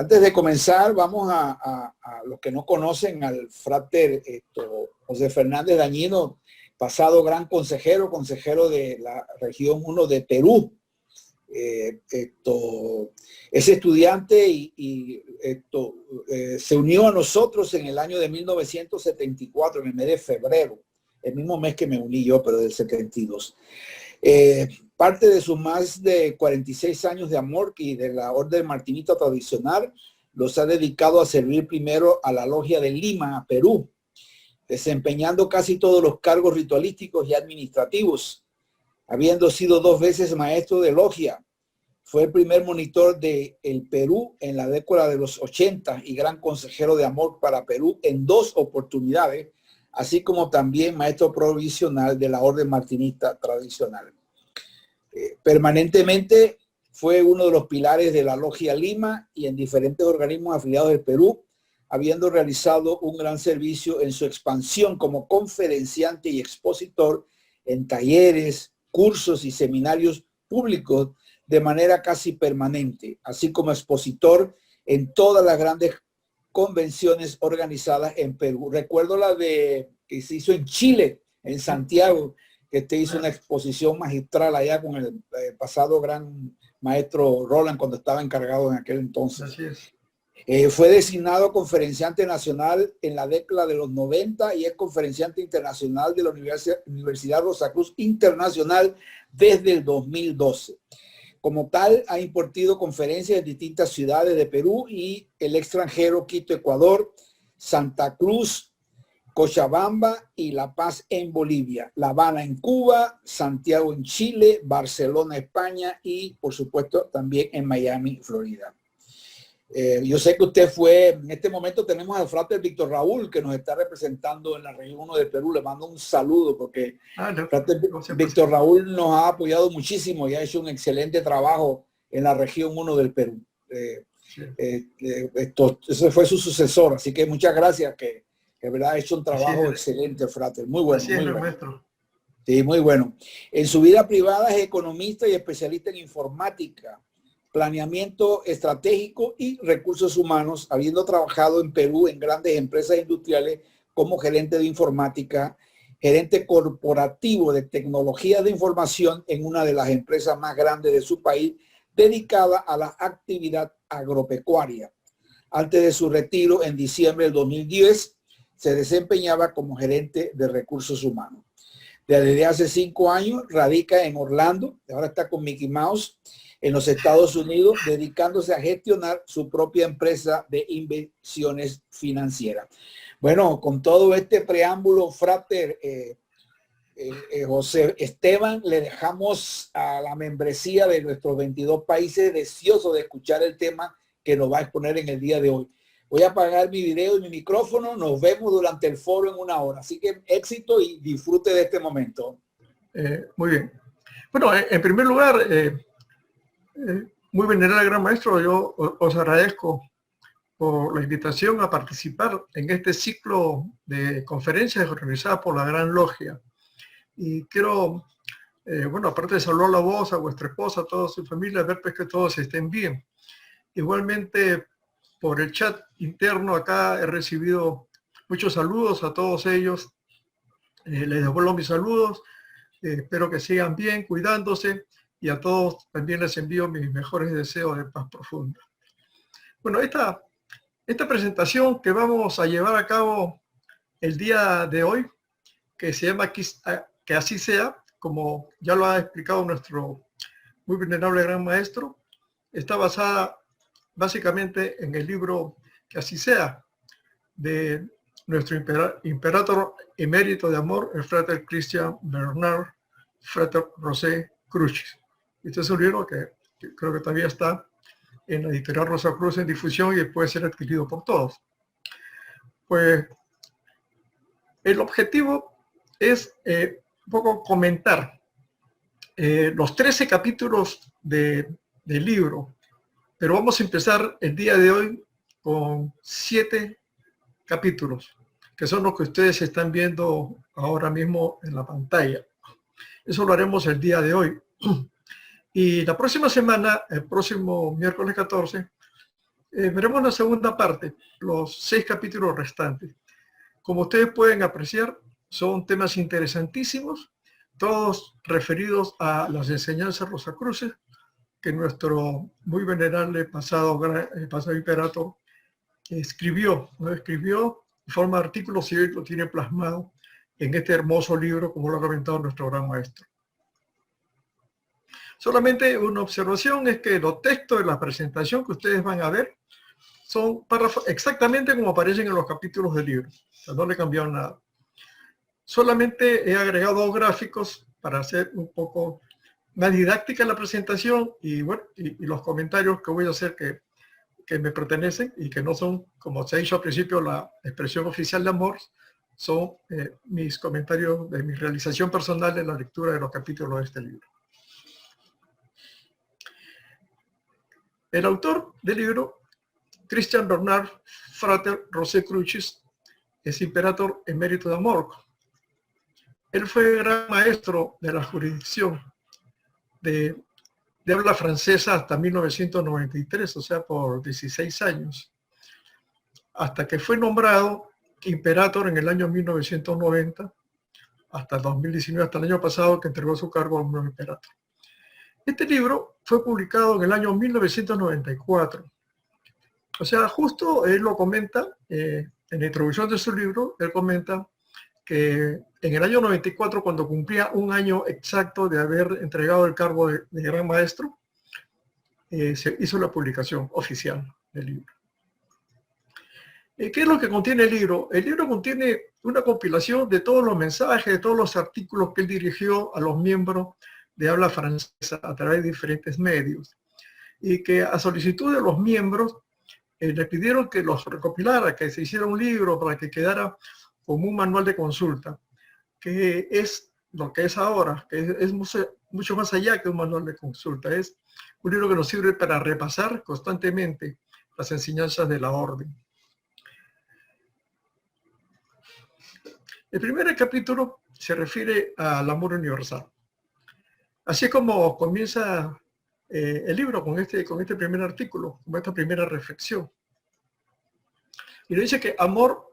Antes de comenzar, vamos a los que no conocen al frater José Fernández Dañino, pasado gran consejero de la región 1 de Perú. Es estudiante y se unió a nosotros en el año de 1974, en el mes de febrero, el mismo mes que me uní yo, pero del 72. Parte de sus más de 46 años de amor y de la orden martinita tradicional los ha dedicado a servir primero a la logia de Lima, Perú, desempeñando casi todos los cargos ritualísticos y administrativos, habiendo sido 2 veces maestro de logia. Fue el primer monitor de el Perú en la década de los 80 y gran consejero de amor para Perú en 2 oportunidades, así como también maestro provisional de la orden martinista tradicional. Permanentemente fue uno de los pilares de la Logia Lima y en diferentes organismos afiliados del Perú, habiendo realizado un gran servicio en su expansión como conferenciante y expositor en talleres, cursos y seminarios públicos de manera casi permanente, así como expositor en todas las grandes convenciones organizadas en Perú. Recuerdo la que se hizo en Chile, en Santiago, que hizo una exposición magistral allá con el pasado gran maestro Roland cuando estaba encargado en aquel entonces. Así es. Fue designado conferenciante nacional en la década de los 90 y es conferenciante internacional de la Universidad Rosacruz Internacional desde el 2012. Como tal, ha impartido conferencias en distintas ciudades de Perú y el extranjero, Quito, Ecuador, Santa Cruz, Cochabamba y La Paz en Bolivia, La Habana en Cuba, Santiago en Chile, Barcelona, España y, por supuesto, también en Miami, Florida. Yo sé que usted fue, en este momento tenemos al frater Víctor Raúl que nos está representando en la región 1 de Perú. Le mando un saludo porque frater Víctor Raúl nos ha apoyado muchísimo y ha hecho un excelente trabajo en la región 1 del Perú. Ese fue su sucesor, así que muchas gracias que verdad ha hecho un trabajo excelente, frater. Muy bueno. Así es, muy bueno. maestro. Sí, muy bueno. En su vida privada es economista y especialista en informática, planeamiento estratégico y recursos humanos, habiendo trabajado en Perú en grandes empresas industriales como gerente de informática, gerente corporativo de tecnología de información en una de las empresas más grandes de su país, dedicada a la actividad agropecuaria. Antes de su retiro en diciembre del 2010, se desempeñaba como gerente de recursos humanos. Desde hace 5 años radica en Orlando, ahora está con Mickey Mouse, en los Estados Unidos, dedicándose a gestionar su propia empresa de inversiones financieras. Bueno, con todo este preámbulo, frater José Esteban, le dejamos a la membresía de nuestros 22 países deseosos de escuchar el tema que nos va a exponer en el día de hoy. Voy a apagar mi video y mi micrófono. Nos vemos durante el foro en 1 hora. Así que éxito y disfrute de este momento. Muy bien. Bueno, en primer lugar, muy venerable gran maestro, yo os agradezco por la invitación a participar en este ciclo de conferencias organizadas por la Gran Logia. Y quiero, bueno, aparte de saludar a vos, a vuestra esposa, a toda su familia, ver pues que todos estén bien. Igualmente, por el chat interno acá he recibido muchos saludos a todos ellos. Les devuelvo mis saludos. Espero que sigan bien, cuidándose. Y a todos también les envío mis mejores deseos de paz profunda. Bueno, esta presentación que vamos a llevar a cabo el día de hoy, que se llama Que así sea, como ya lo ha explicado nuestro muy venerable gran maestro, está basada básicamente en el libro Que así sea, de nuestro imperator emérito de amor, el frater Christian Bernard, frater José Crucis. Este es un libro que creo que todavía está en la editorial Rosacruz en difusión y puede ser adquirido por todos. Pues el objetivo es un poco comentar los 13 capítulos del libro, pero vamos a empezar el día de hoy con 7 capítulos, que son los que ustedes están viendo ahora mismo en la pantalla. Eso lo haremos el día de hoy. Y la próxima semana, el próximo miércoles 14, Veremos la segunda parte, los 6 capítulos restantes. Como ustedes pueden apreciar, son temas interesantísimos, todos referidos a las enseñanzas rosacruces que nuestro muy venerable pasado imperator escribió, ¿no? Escribió en forma de artículos y hoy lo tiene plasmado en este hermoso libro, como lo ha comentado nuestro gran maestro. Solamente una observación es que los textos de la presentación que ustedes van a ver son párrafos exactamente como aparecen en los capítulos del libro. O sea, no le cambiaron nada. Solamente he agregado 2 gráficos para hacer un poco más didáctica la presentación y, bueno, y los comentarios que voy a hacer que me pertenecen y que no son, como se ha dicho al principio, la expresión oficial de amor, son mis comentarios de mi realización personal de la lectura de los capítulos de este libro. El autor del libro, Christian Bernard Frater Rosé Crucis, es imperator emérito de Amorg. Él fue gran maestro de la jurisdicción de habla francesa hasta 1993, o sea, por 16 años, hasta que fue nombrado imperator en el año 1990, hasta 2019, hasta el año pasado que entregó su cargo a un nuevo imperator. Este libro fue publicado en el año 1994. O sea, justo él lo comenta, en la introducción de su libro, él comenta que en el año 94, cuando cumplía un año exacto de haber entregado el cargo de gran maestro, se hizo la publicación oficial del libro. ¿Qué es lo que contiene el libro? El libro contiene una compilación de todos los mensajes, de todos los artículos que él dirigió a los miembros de habla francesa a través de diferentes medios, y que a solicitud de los miembros le pidieron que los recopilara, que se hiciera un libro para que quedara como un manual de consulta, que es lo que es ahora, que es mucho más allá que un manual de consulta. Es un libro que nos sirve para repasar constantemente las enseñanzas de la orden. El primer capítulo se refiere al amor universal. Así es como comienza el libro con este primer artículo, con esta primera reflexión. Y le dice que amor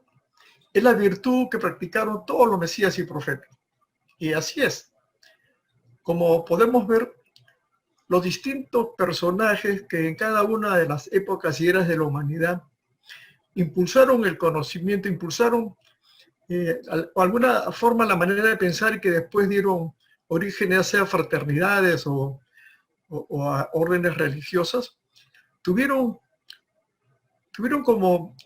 es la virtud que practicaron todos los mesías y profetas. Y así es. Como podemos ver, los distintos personajes que en cada una de las épocas y eras de la humanidad impulsaron el conocimiento, impulsaron de alguna forma la manera de pensar y que después dieron origen ya sea a fraternidades o a órdenes religiosas, tuvieron como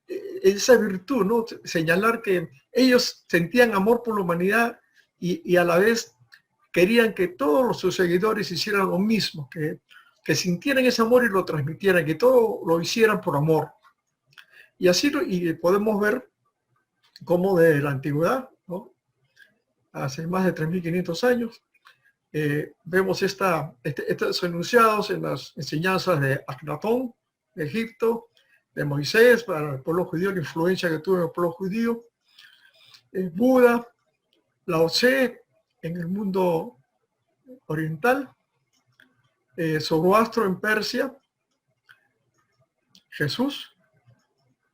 esa virtud, ¿no? Señalar que ellos sentían amor por la humanidad y a la vez querían que todos sus seguidores hicieran lo mismo, que sintieran ese amor y lo transmitieran, que todo lo hicieran por amor. Y así podemos ver cómo de la antigüedad, ¿no? Hace más de 3.500 años, vemos estos enunciados en las enseñanzas de Akhnatón, de Egipto, de Moisés, para el pueblo judío, la influencia que tuvo en el pueblo judío, Buda, Lao Tse en el mundo oriental, Zoroastro en Persia, Jesús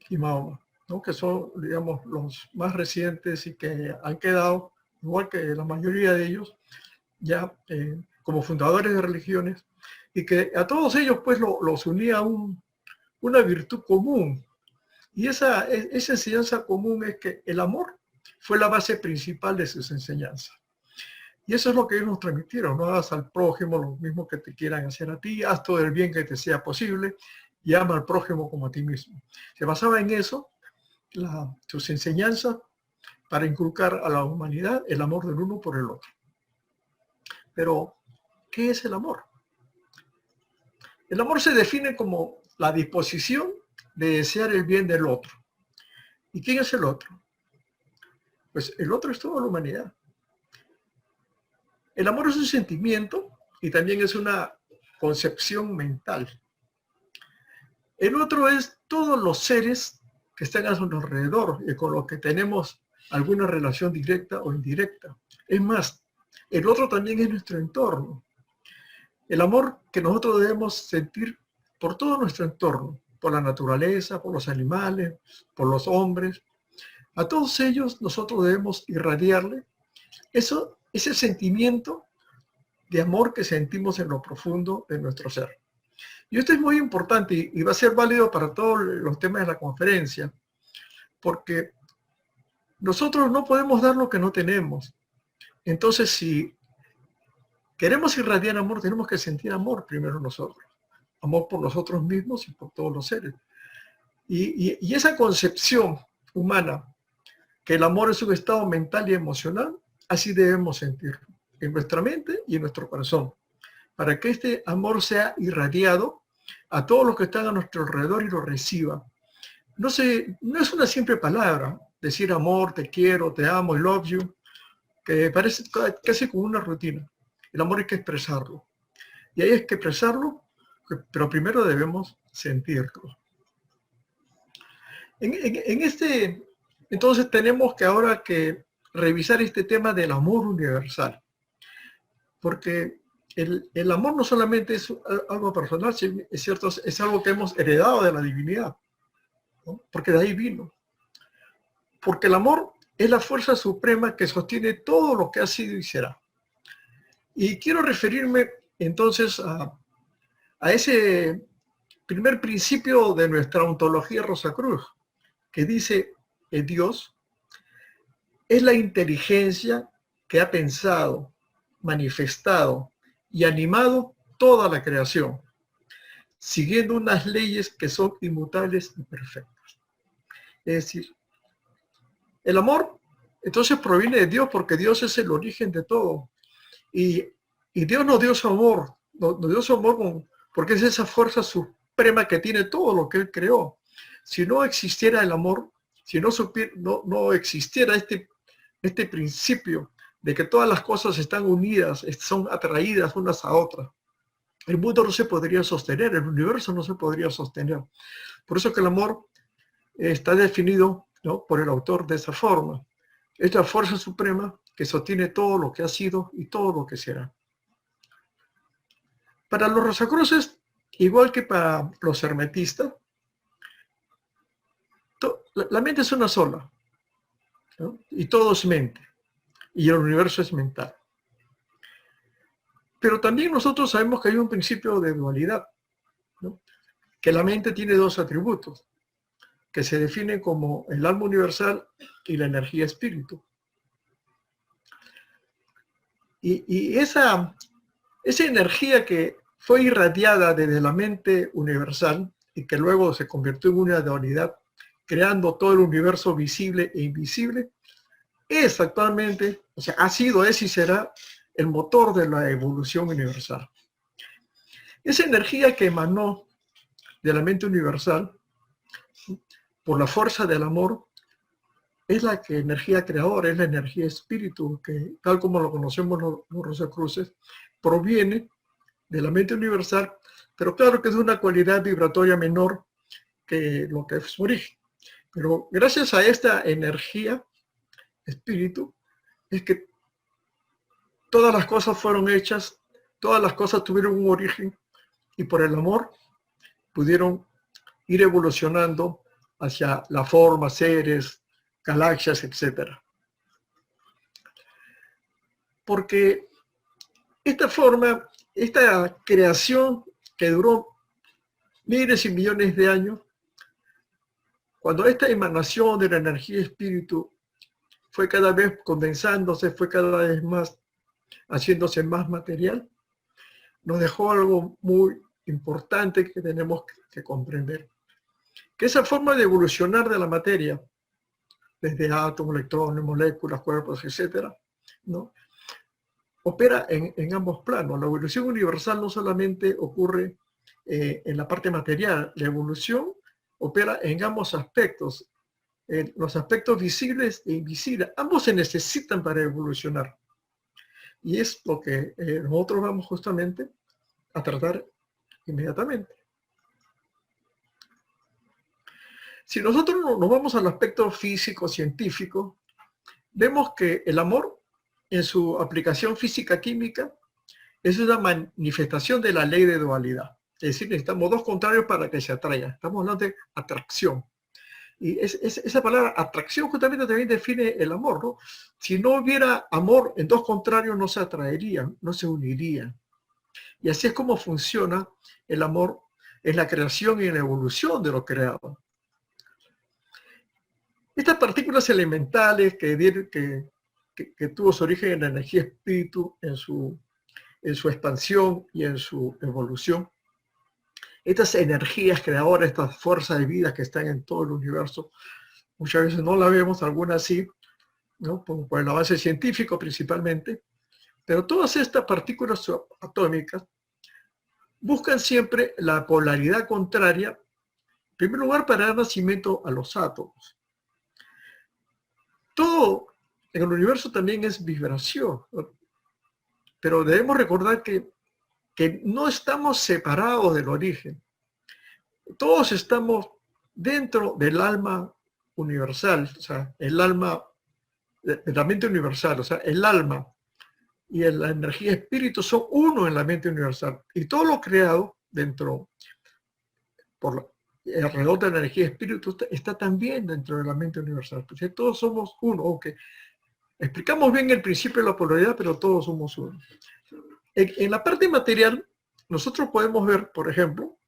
y Mahoma, ¿no? Que son, digamos, los más recientes y que han quedado, igual que la mayoría de ellos, ya como fundadores de religiones, y que a todos ellos pues los unía una virtud común. Y esa enseñanza común es que el amor fue la base principal de sus enseñanzas. Y eso es lo que ellos nos transmitieron: no hagas al prójimo lo mismo que te quieran hacer a ti, haz todo el bien que te sea posible y ama al prójimo como a ti mismo. Se basaba en eso sus enseñanzas para inculcar a la humanidad el amor del uno por el otro. Pero, ¿qué es el amor? El amor se define como la disposición de desear el bien del otro. ¿Y quién es el otro? Pues el otro es toda la humanidad. El amor es un sentimiento y también es una concepción mental. El otro es todos los seres que están a nuestro alrededor y con los que tenemos alguna relación directa o indirecta. Es más, el otro también es nuestro entorno. El amor que nosotros debemos sentir por todo nuestro entorno, por la naturaleza, por los animales, por los hombres. A todos ellos nosotros debemos irradiarle ese sentimiento de amor que sentimos en lo profundo de nuestro ser. Y esto es muy importante y va a ser válido para todos los temas de la conferencia, porque nosotros no podemos dar lo que no tenemos. Entonces, si queremos irradiar amor, tenemos que sentir amor primero nosotros. Amor por nosotros mismos y por todos los seres. Y esa concepción humana, que el amor es un estado mental y emocional, así debemos sentirlo, en nuestra mente y en nuestro corazón, para que este amor sea irradiado a todos los que están a nuestro alrededor y lo reciban. No es una simple palabra, decir amor, te quiero, te amo, I love you, que parece casi como una rutina. El amor hay que expresarlo. Y hay que expresarlo, pero primero debemos sentirlo. Entonces tenemos que ahora que revisar este tema del amor universal. Porque el amor no solamente es algo personal, es cierto, es algo que hemos heredado de la divinidad, ¿no? Porque de ahí vino. Porque el amor es la fuerza suprema que sostiene todo lo que ha sido y será. Y quiero referirme entonces a ese primer principio de nuestra ontología Rosacruz, que dice que Dios es la inteligencia que ha pensado, manifestado y animado toda la creación, siguiendo unas leyes que son inmutables y perfectas. Es decir, el amor entonces proviene de Dios porque Dios es el origen de todo. Y Dios nos dio su amor, nos dio su amor porque es esa fuerza suprema que tiene todo lo que Él creó. Si no existiera el amor, si no existiera este principio de que todas las cosas están unidas, son atraídas unas a otras, el mundo no se podría sostener, el universo no se podría sostener. Por eso que el amor está definido, ¿no?, por el autor de esa forma. Es la fuerza suprema que sostiene todo lo que ha sido y todo lo que será. Para los rosacruces, igual que para los hermetistas, la mente es una sola, ¿no? Y todo es mente, y el universo es mental. Pero también nosotros sabemos que hay un principio de dualidad, ¿no?, que la mente tiene dos atributos, que se definen como el alma universal y la energía espíritu. Y esa energía que fue irradiada desde la mente universal y que luego se convirtió en una dualidad, creando todo el universo visible e invisible, es actualmente, o sea, ha sido, es y será el motor de la evolución universal. Esa energía que emanó de la mente universal, por la fuerza del amor, es la energía creadora, es la energía espíritu, que tal como lo conocemos los rosacruces, proviene de la mente universal, pero claro que es de una cualidad vibratoria menor que lo que es su origen. Pero gracias a esta energía, espíritu, es que todas las cosas fueron hechas, todas las cosas tuvieron un origen y por el amor pudieron ir evolucionando hacia la forma, seres, galaxias, etc. Porque esta forma, esta creación que duró miles y millones de años, cuando esta emanación de la energía espíritu fue cada vez condensándose, fue cada vez más haciéndose más material, nos dejó algo muy importante que tenemos que comprender. Que esa forma de evolucionar de la materia, desde átomos, electrones, moléculas, cuerpos, etc., ¿no?, opera en ambos planos. La evolución universal no solamente ocurre en la parte material, la evolución opera en ambos aspectos, los aspectos visibles e invisibles. Ambos se necesitan para evolucionar. Y es lo que nosotros vamos justamente a tratar inmediatamente. Si nosotros nos vamos al aspecto físico, científico, vemos que el amor, en su aplicación física-química, es una manifestación de la ley de dualidad. Es decir, necesitamos dos contrarios para que se atraigan. Estamos hablando de atracción. Y esa palabra atracción justamente también define el amor, ¿no? Si no hubiera amor, en dos contrarios no se atraerían, no se unirían. Y así es como funciona el amor en la creación y en la evolución de lo creado. Estas partículas elementales que tuvo su origen en la energía espíritu, en su expansión y en su evolución, estas energías creadoras, estas fuerzas de vida que están en todo el universo, muchas veces no la vemos, algunas sí, ¿no? por el avance científico principalmente, pero todas estas partículas atómicas buscan siempre la polaridad contraria, en primer lugar para dar nacimiento a los átomos. Todo en el universo también es vibración, ¿no? Pero debemos recordar que no estamos separados del origen. Todos estamos dentro del alma universal, o sea, el alma de la mente universal, o sea, el alma y la energía espíritu son uno en la mente universal. Y todo lo creado alrededor de la energía espíritu está también dentro de la mente universal. Entonces, todos somos uno. Okay. Explicamos bien el principio de la polaridad, pero todos somos uno. En la parte material, nosotros podemos ver, por ejemplo,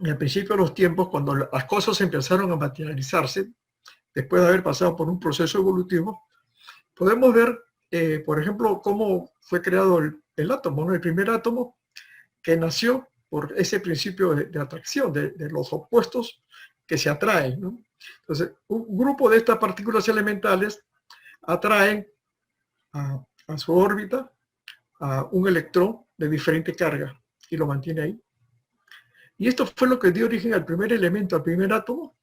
en el principio de los tiempos, cuando las cosas empezaron a materializarse, después de haber pasado por un proceso evolutivo, podemos ver, por ejemplo, cómo fue creado el átomo, ¿no? El primer átomo que nació por ese principio de atracción, de los opuestos que se atraen, ¿no? Entonces, un grupo de estas partículas elementales atraen a su órbita a un electrón de diferente carga y lo mantiene ahí. Y esto fue lo que dio origen al primer elemento, al primer átomo,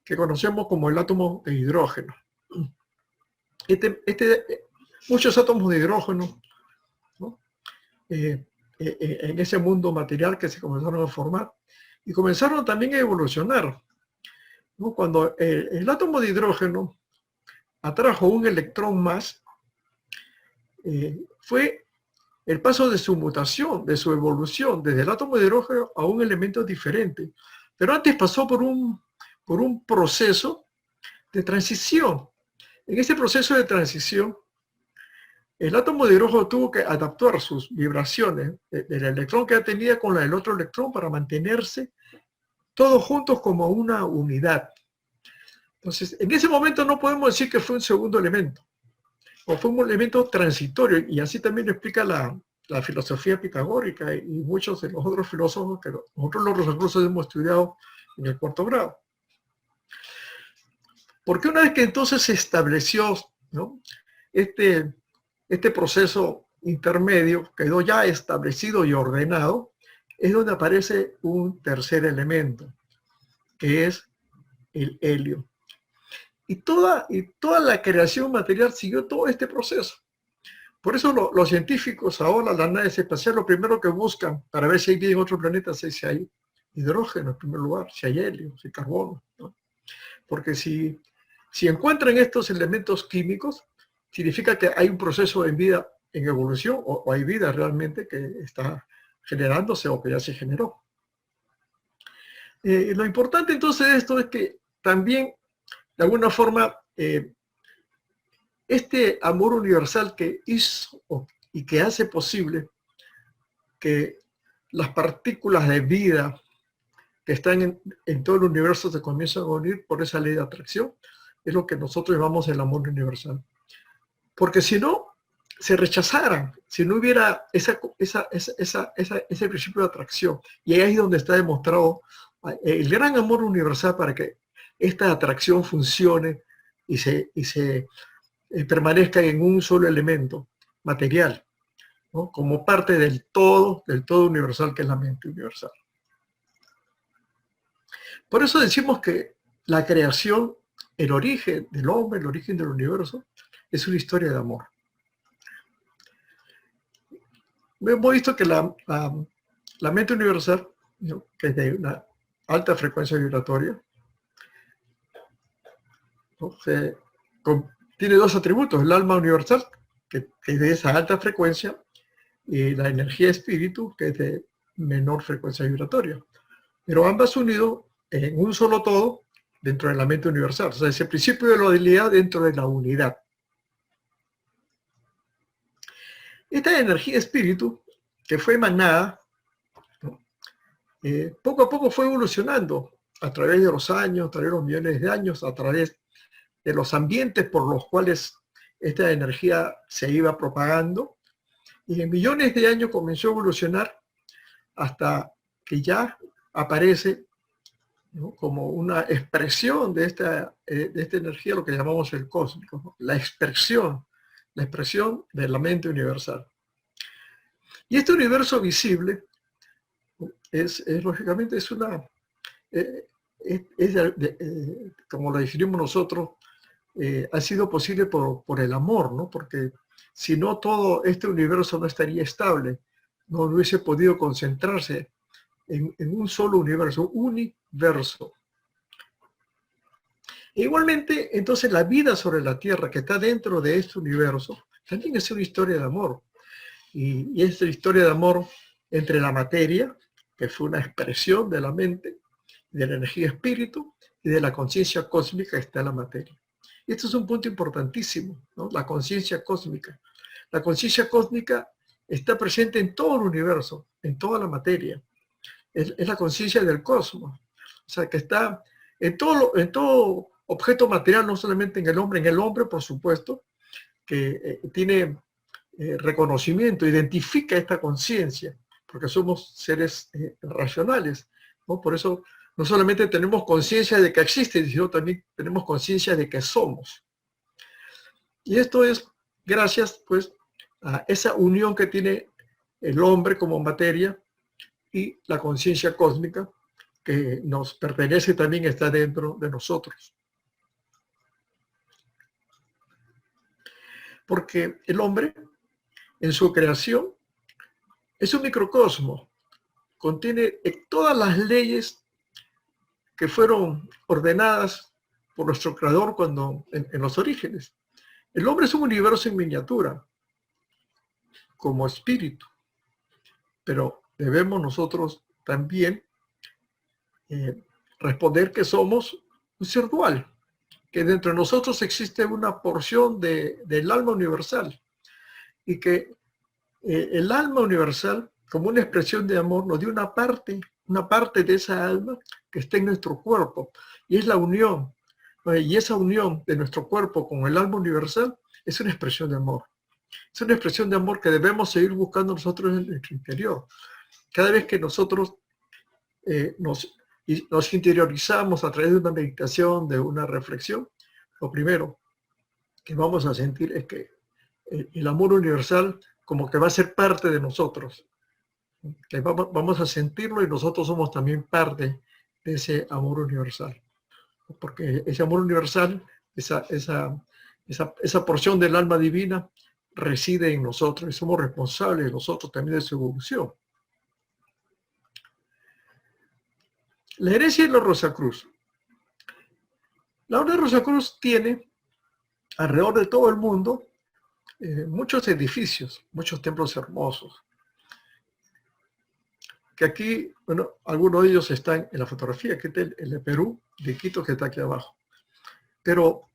que conocemos como el átomo de hidrógeno. Muchos átomos de hidrógeno, ¿no? En ese mundo material que se comenzaron a formar y comenzaron también a evolucionar, ¿no? Cuando el átomo de hidrógeno atrajo un electrón más, fue el paso de su mutación, de su evolución, desde el átomo de hidrógeno a un elemento diferente. Pero antes pasó por un proceso de transición. En ese proceso de transición, el átomo de hidrógeno tuvo que adaptar sus vibraciones del electrón que tenía con la del otro electrón para mantenerse todos juntos como una unidad. Entonces, en ese momento no podemos decir que fue un segundo elemento, o fue un elemento transitorio, y así también lo explica la filosofía pitagórica y muchos de los otros filósofos que nosotros los rosacruces hemos estudiado en el cuarto grado. Porque una vez que entonces se estableció, ¿no?, este proceso intermedio quedó ya establecido y ordenado, es donde aparece un tercer elemento, que es el helio. Y toda la creación material siguió todo este proceso. Por eso los científicos ahora, las naves espaciales, lo primero que buscan para ver si hay vida en otros planetas es si hay hidrógeno en primer lugar, si hay helio, si hay carbono, ¿no? Porque si encuentran estos elementos químicos, significa que hay un proceso en vida, en evolución, o hay vida realmente que está generándose o que ya se generó. Lo importante entonces de esto es que también, de alguna forma, este amor universal que hizo y que hace posible que las partículas de vida que están en todo el universo se comiencen a unir por esa ley de atracción, es lo que nosotros llamamos el amor universal. Porque si no, se rechazaran, si no hubiera ese principio de atracción. Y ahí es donde está demostrado el gran amor universal para que esta atracción funcione y se permanezca en un solo elemento material, ¿no?, como parte del todo universal que es la mente universal. Por eso decimos que la creación, el origen del hombre, el origen del universo, es una historia de amor. Hemos visto que la mente universal, ¿no?, que es de una alta frecuencia vibratoria, ¿no?, tiene dos atributos: el alma universal, que es de esa alta frecuencia, y la energía espíritu, que es menor frecuencia vibratoria. Pero ambas unidas en un solo todo dentro de la mente universal. O sea, ese principio de la dualidad dentro de la unidad. Esta energía espíritu que fue emanada, poco a poco fue evolucionando a través de los años, a través de los millones de años, a través de los ambientes por los cuales esta energía se iba propagando. Y en millones de años comenzó a evolucionar hasta que ya aparece, ¿no?, como una expresión de esta energía, lo que llamamos el cósmico, ¿no? La expresión de la mente universal. Y este universo visible lógicamente es una, como lo definimos nosotros, ha sido posible por el amor, ¿no? Porque si no, todo este universo no estaría estable, no hubiese podido concentrarse en un solo universo, universo. E igualmente, entonces, la vida sobre la Tierra que está dentro de este universo también es una historia de amor. Y es la historia de amor entre la materia, que fue una expresión de la mente, de la energía espíritu y de la conciencia cósmica que está en la materia. Y esto es un punto importantísimo, ¿no? La conciencia cósmica. La conciencia cósmica está presente en todo el universo, en toda la materia. Es la conciencia del cosmos. O sea, que está en todo objeto material, no solamente en el hombre, por supuesto, que tiene reconocimiento, identifica esta conciencia, porque somos seres racionales, ¿no? Por eso no solamente tenemos conciencia de que existe, sino también tenemos conciencia de que somos. Y esto es gracias, pues, a esa unión que tiene el hombre como materia y la conciencia cósmica que nos pertenece, también está dentro de nosotros. Porque el hombre, en su creación, es un microcosmo, contiene todas las leyes que fueron ordenadas por nuestro creador en los orígenes. El hombre es un universo en miniatura, como espíritu, pero debemos nosotros también responder que somos un ser dual, que dentro de nosotros existe una porción del alma universal, y que el alma universal, como una expresión de amor, nos dio una parte de esa alma que está en nuestro cuerpo, y es la unión. Y esa unión de nuestro cuerpo con el alma universal es una expresión de amor. Es una expresión de amor que debemos seguir buscando nosotros en nuestro interior. Cada vez que nosotros nos interiorizamos a través de una meditación, de una reflexión, lo primero que vamos a sentir es que el amor universal como que va a ser parte de nosotros. Que vamos a sentirlo, y nosotros somos también parte de ese amor universal. Porque ese amor universal, esa porción del alma divina, reside en nosotros y somos responsables de nosotros también de su evolución. La herencia de la Rosacruz. La Orden de Rosacruz tiene alrededor de todo el mundo muchos edificios, muchos templos hermosos. Que aquí, bueno, algunos de ellos están en la fotografía, que está el de Perú, de Quito, que está aquí abajo. Pero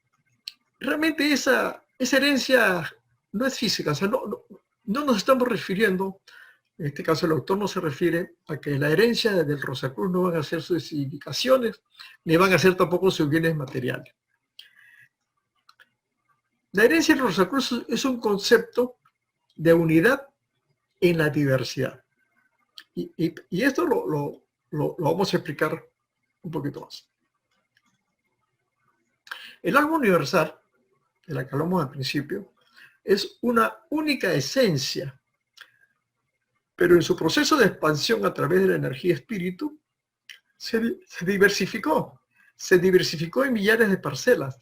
realmente esa herencia no es física, o sea, no nos estamos refiriendo, en este caso el autor no se refiere a que la herencia del Rosacruz no van a ser sus indicaciones, ni van a ser tampoco sus bienes materiales. La herencia del Rosacruz es un concepto de unidad en la diversidad. Y esto lo vamos a explicar un poquito más. El alma universal, de la que hablamos al principio, es una única esencia, pero en su proceso de expansión a través de la energía espíritu, se diversificó en millares de parcelas.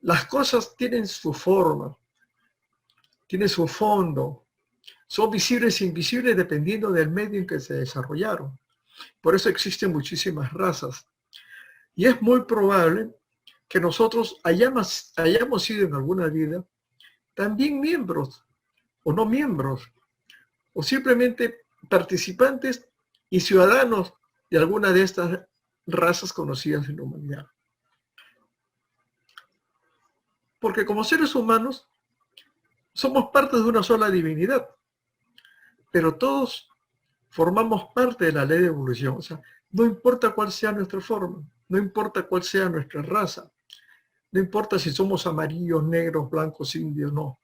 Las cosas tienen su forma, tienen su fondo, son visibles e invisibles dependiendo del medio en que se desarrollaron. Por eso existen muchísimas razas. Y es muy probable que nosotros hayamos sido en alguna vida también miembros o no miembros, o simplemente participantes y ciudadanos de alguna de estas razas conocidas en la humanidad. Porque como seres humanos somos parte de una sola divinidad, pero todos formamos parte de la ley de evolución. O sea, no importa cuál sea nuestra forma, no importa cuál sea nuestra raza, no importa si somos amarillos, negros, blancos, indios, no.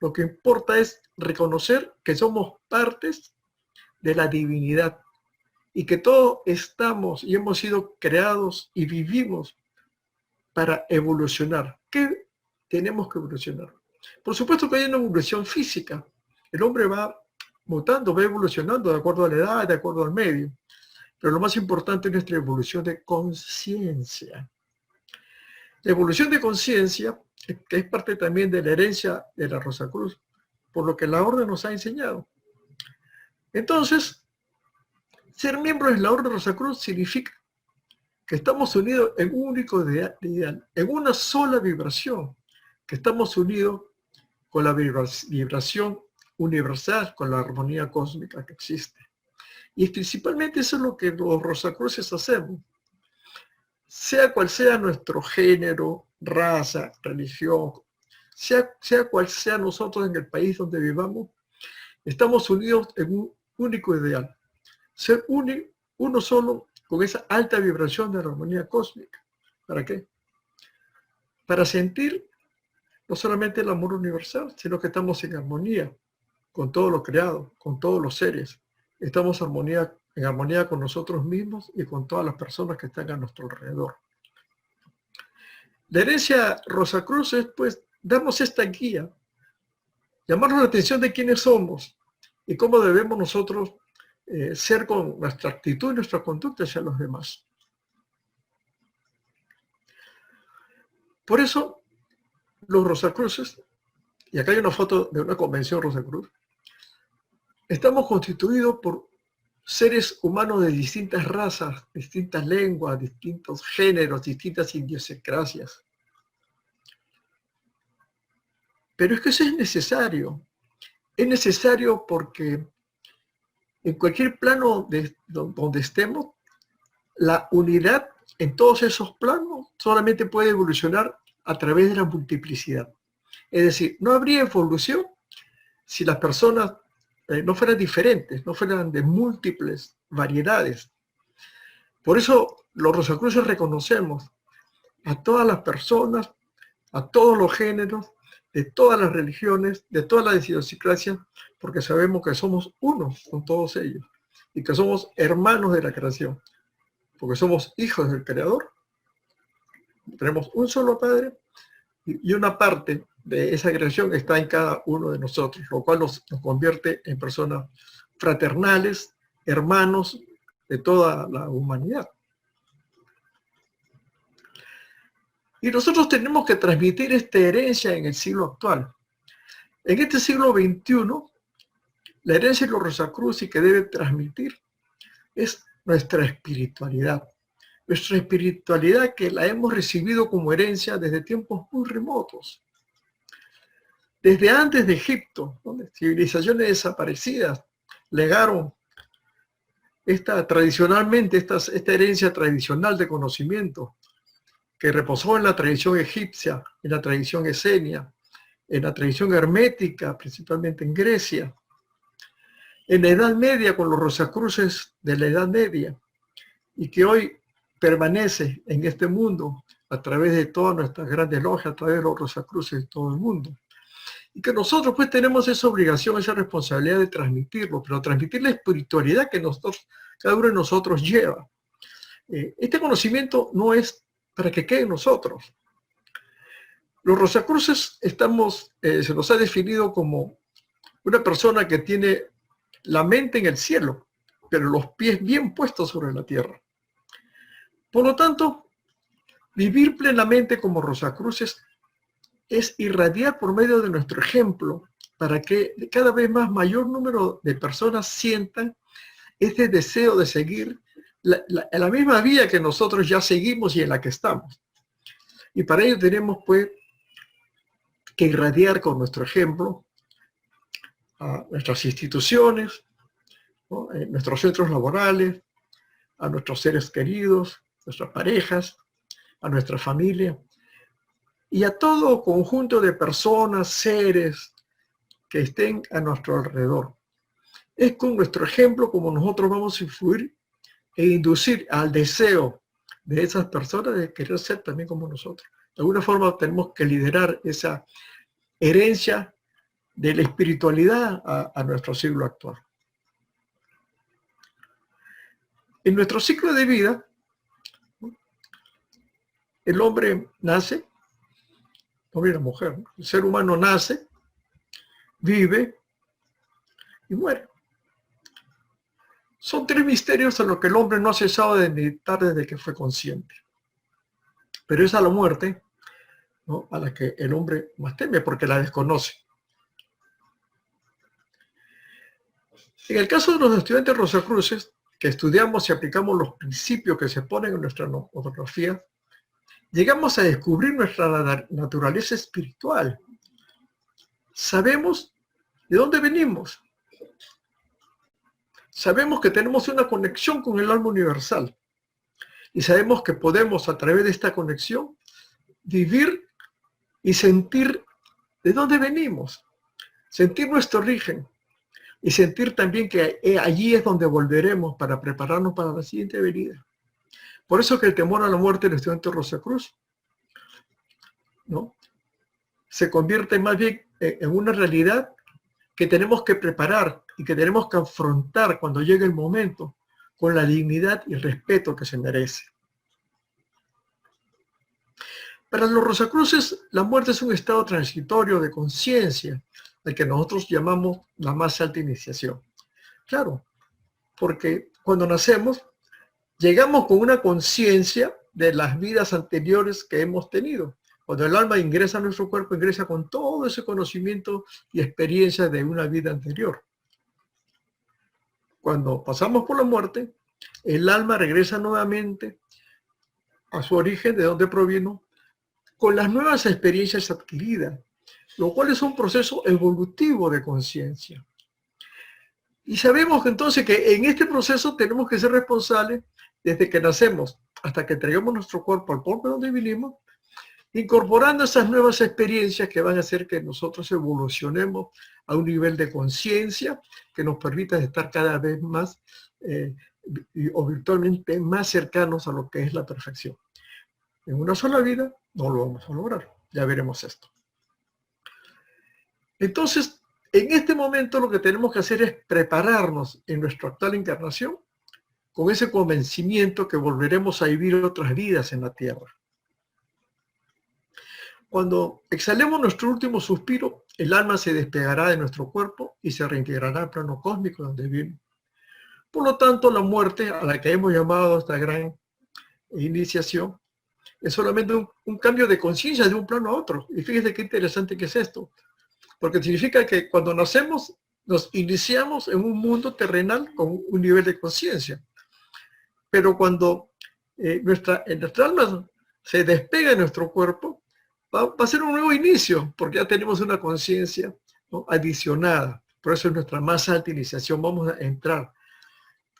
Lo que importa es reconocer que somos partes de la divinidad y que todos estamos y hemos sido creados y vivimos para evolucionar. ¿Qué tenemos que evolucionar? Por supuesto que hay una evolución física. El hombre va mutando, va evolucionando de acuerdo a la edad, de acuerdo al medio. Pero lo más importante es nuestra evolución de conciencia. La evolución de conciencia, que es parte también de la herencia de la Rosacruz, por lo que la Orden nos ha enseñado. Entonces, ser miembro de la Orden Rosacruz significa que estamos unidos en un único ideal, en una sola vibración, que estamos unidos con la vibración universal, con la armonía cósmica que existe. Y principalmente eso es lo que los Rosacruces hacemos. Sea cual sea nuestro género, raza, religión, sea cual sea nosotros en el país donde vivamos, estamos unidos en un único ideal. Ser uno solo con esa alta vibración de la armonía cósmica. ¿Para qué? Para sentir no solamente el amor universal, sino que estamos en armonía con todo lo creado, con todos los seres. Estamos en armonía con nosotros mismos y con todas las personas que están a nuestro alrededor. La herencia Rosacruz es, pues, darnos esta guía, llamarnos la atención de quiénes somos y cómo debemos nosotros ser con nuestra actitud y nuestra conducta hacia los demás. Por eso, los Rosacruces, y acá hay una foto de una convención Rosacruz, estamos constituidos por seres humanos de distintas razas, distintas lenguas, distintos géneros, distintas idiosincrasias. Pero es que eso es necesario. Es necesario porque en cualquier plano donde estemos, la unidad en todos esos planos solamente puede evolucionar a través de la multiplicidad. Es decir, no habría evolución si las personas no fueran diferentes, no fueran de múltiples variedades. Por eso los Rosacruces reconocemos a todas las personas, a todos los géneros, de todas las religiones, de todas las idiosincrasias, porque sabemos que somos uno con todos ellos y que somos hermanos de la creación, porque somos hijos del Creador. Tenemos un solo Padre y una parte de esa creación está en cada uno de nosotros, lo cual nos convierte en personas fraternales, hermanos de toda la humanidad. Y nosotros tenemos que transmitir esta herencia en el siglo actual. En este siglo XXI, la herencia de los Rosacruces que debe transmitir es nuestra espiritualidad. Nuestra espiritualidad que la hemos recibido como herencia desde tiempos muy remotos. Desde antes de Egipto, donde civilizaciones desaparecidas legaron esta herencia tradicional de conocimiento que reposó en la tradición egipcia, en la tradición esenia, en la tradición hermética, principalmente en Grecia, en la Edad Media con los Rosacruces de la Edad Media, y que hoy permanece en este mundo a través de todas nuestras grandes logias, a través de los Rosacruces de todo el mundo. Y que nosotros pues tenemos esa obligación, esa responsabilidad de transmitirlo, pero transmitir la espiritualidad que cada uno de nosotros lleva. Este conocimiento no es para que quede en nosotros. Los Rosacruces se nos ha definido como una persona que tiene la mente en el cielo, pero los pies bien puestos sobre la tierra. Por lo tanto, vivir plenamente como Rosacruces es irradiar por medio de nuestro ejemplo para que cada vez mayor número de personas sientan este deseo de seguir la misma vía que nosotros ya seguimos y en la que estamos. Y para ello tenemos pues que irradiar con nuestro ejemplo a nuestras instituciones, ¿no? En nuestros centros laborales, a nuestros seres queridos, nuestras parejas, a nuestra familia y a todo conjunto de personas, seres que estén a nuestro alrededor. Es con nuestro ejemplo como nosotros vamos a influir e inducir al deseo de esas personas de querer ser también como nosotros. De alguna forma tenemos que liderar esa herencia de la espiritualidad a nuestro siglo actual. En nuestro ciclo de vida, el hombre nace, hombre y la mujer, ¿no? El ser humano nace, vive y muere. Son tres misterios a los que el hombre no ha cesado de meditar desde que fue consciente. Pero es a la muerte, ¿no?, a la que el hombre más teme porque la desconoce. En el caso de los estudiantes rosacruces, que estudiamos y aplicamos los principios que se ponen en nuestra ortografía, llegamos a descubrir nuestra naturaleza espiritual. Sabemos de dónde venimos. Sabemos que tenemos una conexión con el alma universal. Y sabemos que podemos, a través de esta conexión, vivir y sentir de dónde venimos. Sentir nuestro origen. Y sentir también que allí es donde volveremos para prepararnos para la siguiente venida. Por eso que el temor a la muerte del estudiante Rosacruz, ¿no?, se convierte más bien en una realidad que tenemos que preparar y que tenemos que afrontar cuando llegue el momento con la dignidad y el respeto que se merece. Para los Rosacruces, la muerte es un estado transitorio de conciencia, al que nosotros llamamos la más alta iniciación. Claro, porque cuando nacemos, llegamos con una conciencia de las vidas anteriores que hemos tenido. Cuando el alma ingresa a nuestro cuerpo, ingresa con todo ese conocimiento y experiencia de una vida anterior. Cuando pasamos por la muerte, el alma regresa nuevamente a su origen, de donde provino, con las nuevas experiencias adquiridas, lo cual es un proceso evolutivo de conciencia. Y sabemos que entonces que en este proceso tenemos que ser responsables desde que nacemos hasta que entregamos nuestro cuerpo al polvo donde vinimos, incorporando esas nuevas experiencias que van a hacer que nosotros evolucionemos a un nivel de conciencia que nos permita estar cada vez más o virtualmente más cercanos a lo que es la perfección. En una sola vida no lo vamos a lograr, ya veremos esto. Entonces, en este momento lo que tenemos que hacer es prepararnos en nuestra actual encarnación con ese convencimiento que volveremos a vivir otras vidas en la tierra. Cuando exhalemos nuestro último suspiro, el alma se despegará de nuestro cuerpo y se reintegrará al plano cósmico donde vino. Por lo tanto, la muerte, a la que hemos llamado esta gran iniciación, es solamente un cambio de conciencia de un plano a otro. Y fíjense qué interesante que es esto. Porque significa que cuando nacemos, nos iniciamos en un mundo terrenal con un nivel de conciencia. Pero cuando nuestra alma se despega de nuestro cuerpo, va a ser un nuevo inicio, porque ya tenemos una conciencia, ¿no?, adicionada. Por eso es nuestra más alta iniciación. Vamos a entrar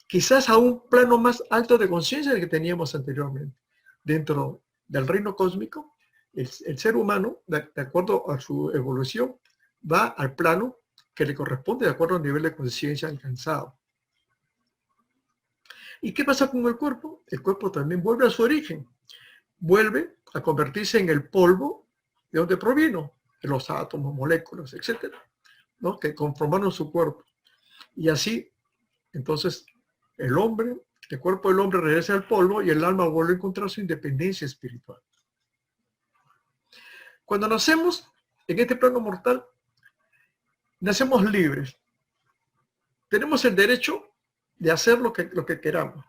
quizás a un plano más alto de conciencia del que teníamos anteriormente. Dentro del reino cósmico, el ser humano, de acuerdo a su evolución, va al plano que le corresponde de acuerdo al nivel de conciencia alcanzado. ¿Y qué pasa con el cuerpo? El cuerpo también vuelve a su origen. Vuelve a convertirse en el polvo de donde provino, de los átomos, moléculas, etcétera, ¿no?, que conformaron su cuerpo. Y así, entonces, el cuerpo del hombre regresa al polvo y el alma vuelve a encontrar su independencia espiritual. Cuando nacemos en este plano mortal, nacemos libres. Tenemos el derecho de hacer lo que queramos.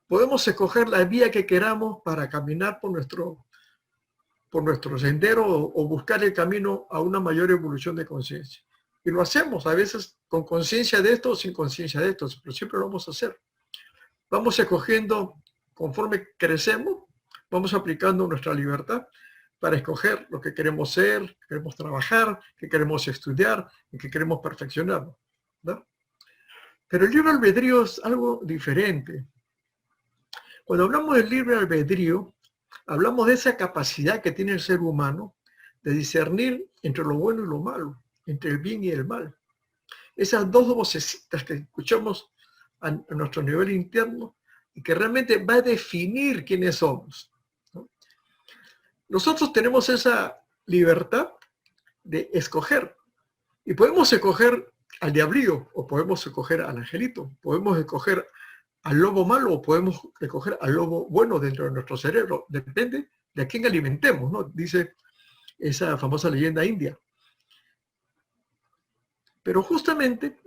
Podemos escoger la vía que queramos para caminar por nuestro sendero o buscar el camino a una mayor evolución de conciencia. Y lo hacemos a veces con conciencia de esto o sin conciencia de esto, pero siempre lo vamos a hacer. Vamos escogiendo, conforme crecemos, vamos aplicando nuestra libertad para escoger lo que queremos ser, que queremos trabajar, que queremos estudiar y que queremos perfeccionarnos, ¿no? Pero el libre albedrío es algo diferente. Cuando hablamos del libre albedrío, hablamos de esa capacidad que tiene el ser humano de discernir entre lo bueno y lo malo, entre el bien y el mal. Esas dos vocecitas que escuchamos a nuestro nivel interno y que realmente va a definir quiénes somos, ¿no? Nosotros tenemos esa libertad de escoger y podemos escoger al diablillo o podemos escoger al angelito, podemos escoger al lobo malo o podemos escoger al lobo bueno dentro de nuestro cerebro, depende de a quién alimentemos, ¿no? Dice esa famosa leyenda india. Pero justamente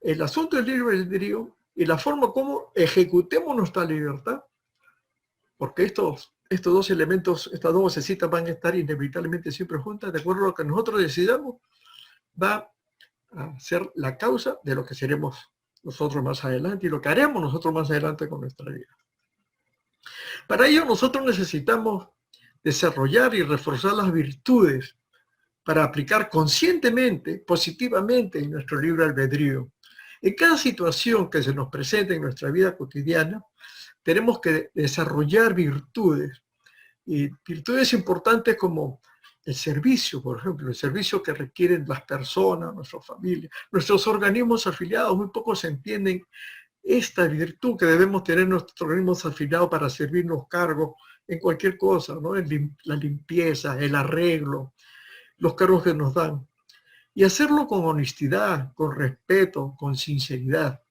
el asunto del libre albedrío y la forma como ejecutemos nuestra libertad, porque estos dos elementos, estas dos vocecitas van a estar inevitablemente siempre juntas, de acuerdo a lo que nosotros decidamos, va a ser la causa de lo que seremos nosotros más adelante y lo que haremos nosotros más adelante con nuestra vida. Para ello nosotros necesitamos desarrollar y reforzar las virtudes para aplicar conscientemente, positivamente en nuestro libre albedrío. En cada situación que se nos presente en nuestra vida cotidiana, tenemos que desarrollar virtudes, y virtudes importantes como el servicio, por ejemplo, el servicio que requieren las personas, nuestra familia, nuestros organismos afiliados. Muy pocos entienden esta virtud que debemos tener nuestros organismos afiliados para servirnos cargos en cualquier cosa, ¿no? La limpieza, el arreglo, los cargos que nos dan. Y hacerlo con honestidad, con respeto, con sinceridad.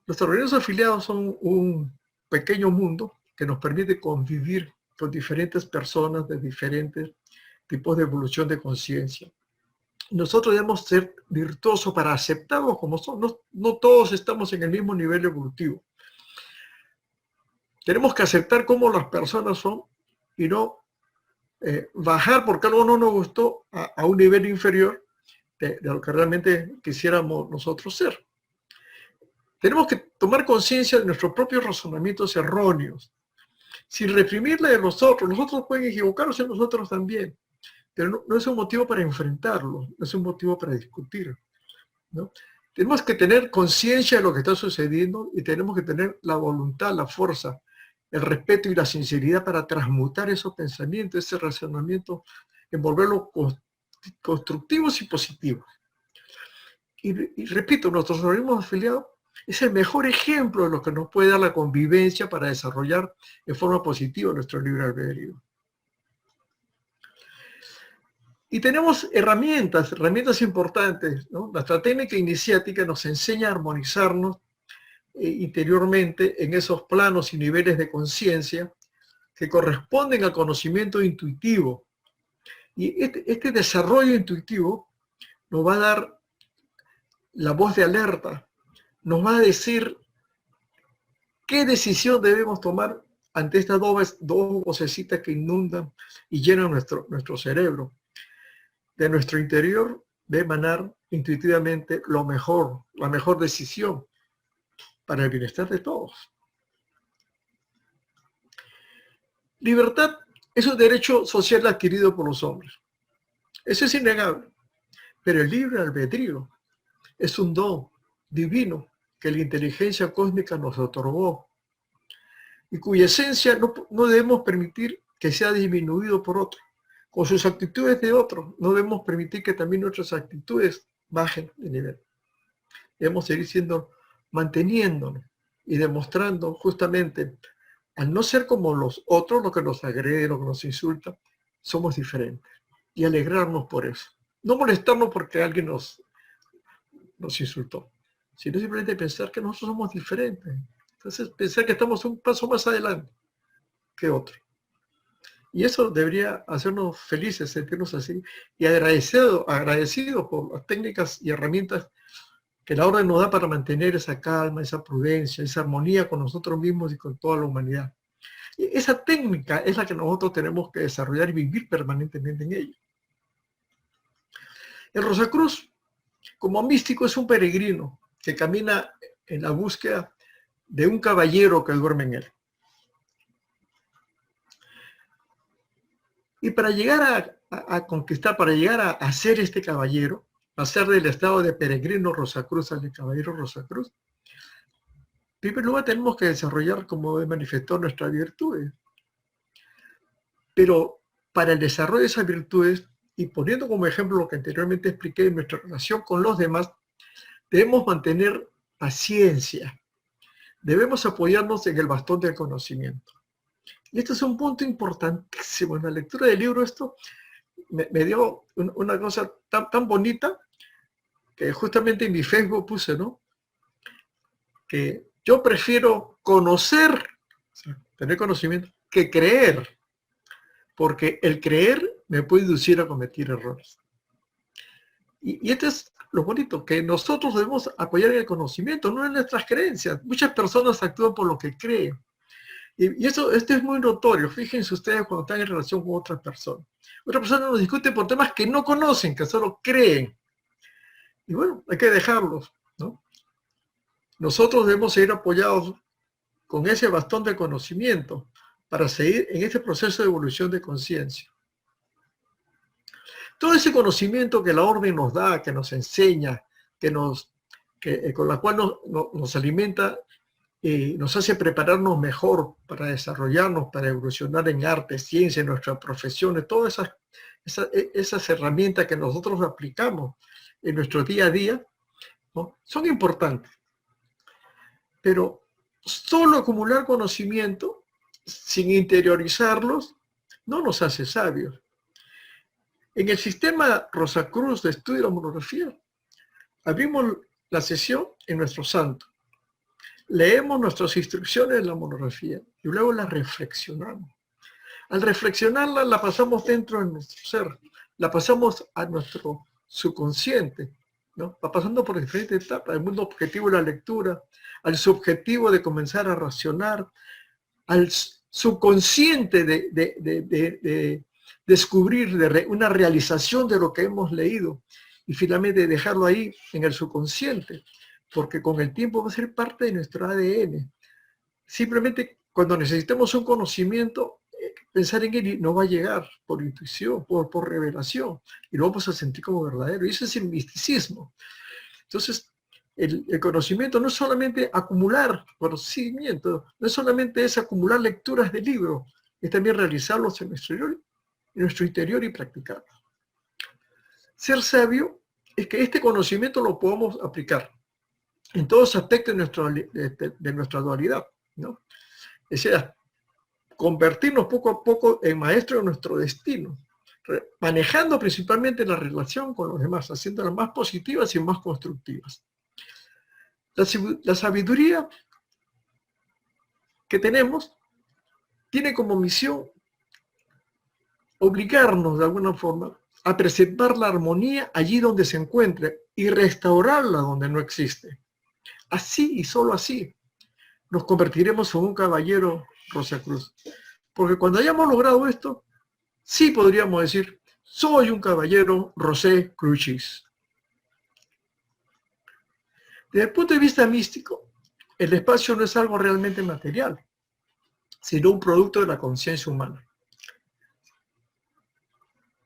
Nuestros organismos afiliados son un pequeño mundo que nos permite convivir con diferentes personas de diferentes tipos de evolución de conciencia. Nosotros debemos ser virtuosos para aceptarlos como son. No todos estamos en el mismo nivel evolutivo. Tenemos que aceptar cómo las personas son y no bajar porque algo no nos gustó a un nivel inferior de lo que realmente quisiéramos nosotros ser. Tenemos que tomar conciencia de nuestros propios razonamientos erróneos, sin reprimirle de los otros. Los otros pueden equivocarse, nosotros también, pero no es un motivo para enfrentarlos, no es un motivo para discutir, ¿no? Tenemos que tener conciencia de lo que está sucediendo y tenemos que tener la voluntad, la fuerza, el respeto y la sinceridad para transmutar esos pensamientos, ese razonamiento, envolverlos constructivos y positivos. Y repito, nuestros organismos afiliados es el mejor ejemplo de lo que nos puede dar la convivencia para desarrollar de forma positiva nuestro libre albedrío. Y tenemos herramientas importantes, ¿no? Nuestra técnica iniciática nos enseña a armonizarnos interiormente en esos planos y niveles de conciencia que corresponden al conocimiento intuitivo. Y este desarrollo intuitivo nos va a dar la voz de alerta, nos va a decir qué decisión debemos tomar ante estas dos vocecitas que inundan y llenan nuestro cerebro. De nuestro interior debe emanar intuitivamente lo mejor, la mejor decisión para el bienestar de todos. Libertad es un derecho social adquirido por los hombres. Eso es innegable. Pero el libre albedrío es un don divino que la inteligencia cósmica nos otorgó y cuya esencia no debemos permitir que sea disminuido por otro. Con sus actitudes de otro, no debemos permitir que también nuestras actitudes bajen de nivel. Debemos seguir manteniéndonos y demostrando justamente, al no ser como los otros, los que nos agreden, los que nos insultan, somos diferentes. Y alegrarnos por eso. No molestarnos porque alguien nos insultó, sino simplemente pensar que nosotros somos diferentes. Entonces, pensar que estamos un paso más adelante que otro. Y eso debería hacernos felices, sentirnos así, y agradecidos por las técnicas y herramientas que la orden nos da para mantener esa calma, esa prudencia, esa armonía con nosotros mismos y con toda la humanidad. Y esa técnica es la que nosotros tenemos que desarrollar y vivir permanentemente en ella. El Rosacruz, como místico, es un peregrino que camina en la búsqueda de un caballero que duerme en él. Y para llegar a conquistar, para llegar a ser este caballero, pasar del estado de peregrino Rosacruz al de caballero Rosacruz, en primer lugar tenemos que desarrollar, como he manifestado, nuestras virtudes. Pero para el desarrollo de esas virtudes, y poniendo como ejemplo lo que anteriormente expliqué en nuestra relación con los demás, debemos mantener paciencia. Debemos apoyarnos en el bastón del conocimiento. Y este es un punto importantísimo. En la lectura del libro esto me dio una cosa tan bonita que justamente en mi Facebook puse, ¿no? Que yo prefiero conocer, o sea, tener conocimiento, que creer. Porque el creer me puede inducir a cometer errores. Y esto es lo bonito, que nosotros debemos apoyar en el conocimiento, no en nuestras creencias. Muchas personas actúan por lo que creen. Y esto es muy notorio. Fíjense ustedes cuando están en relación con otras personas. Otras personas nos discuten por temas que no conocen, que solo creen. Y bueno, hay que dejarlos, ¿no? Nosotros debemos seguir apoyados con ese bastón de conocimiento para seguir en este proceso de evolución de conciencia. Todo ese conocimiento que la orden nos da, que nos enseña, con la cual nos alimenta, nos hace prepararnos mejor para desarrollarnos, para evolucionar en arte, ciencia, en nuestras profesiones, todas esas herramientas que nosotros aplicamos en nuestro día a día, ¿no? Son importantes. Pero solo acumular conocimiento sin interiorizarlos no nos hace sabios. En el sistema Rosacruz de estudio de la monografía, abrimos la sesión en nuestro santo. Leemos nuestras instrucciones de la monografía y luego las reflexionamos. Al reflexionarla, la pasamos dentro de nuestro ser, la pasamos a nuestro subconsciente, ¿no? Va pasando por diferentes etapas, el mundo objetivo de la lectura, al subjetivo de comenzar a racionar, al subconsciente de descubrir una realización de lo que hemos leído y finalmente dejarlo ahí en el subconsciente, porque con el tiempo va a ser parte de nuestro ADN. Simplemente cuando necesitemos un conocimiento, pensar en él no va a llegar por intuición, por revelación, y lo vamos a sentir como verdadero. Y eso es el misticismo. Entonces, el conocimiento no es solamente acumular conocimiento, no es solamente es acumular lecturas de libros, es también realizarlos en nuestro interior y practicarlos. Ser sabio es que este conocimiento lo podamos aplicar en todos los aspectos de nuestra dualidad, ¿no? Es decir, convertirnos poco a poco en maestros de nuestro destino, manejando principalmente la relación con los demás, haciéndolas más positivas y más constructivas. La sabiduría que tenemos tiene como misión obligarnos de alguna forma a preservar la armonía allí donde se encuentre y restaurarla donde no existe. Así y solo así nos convertiremos en un caballero Rosacruz. Porque cuando hayamos logrado esto, sí podríamos decir, soy un caballero Rosé Crucis. Desde el punto de vista místico, el espacio no es algo realmente material, sino un producto de la conciencia humana.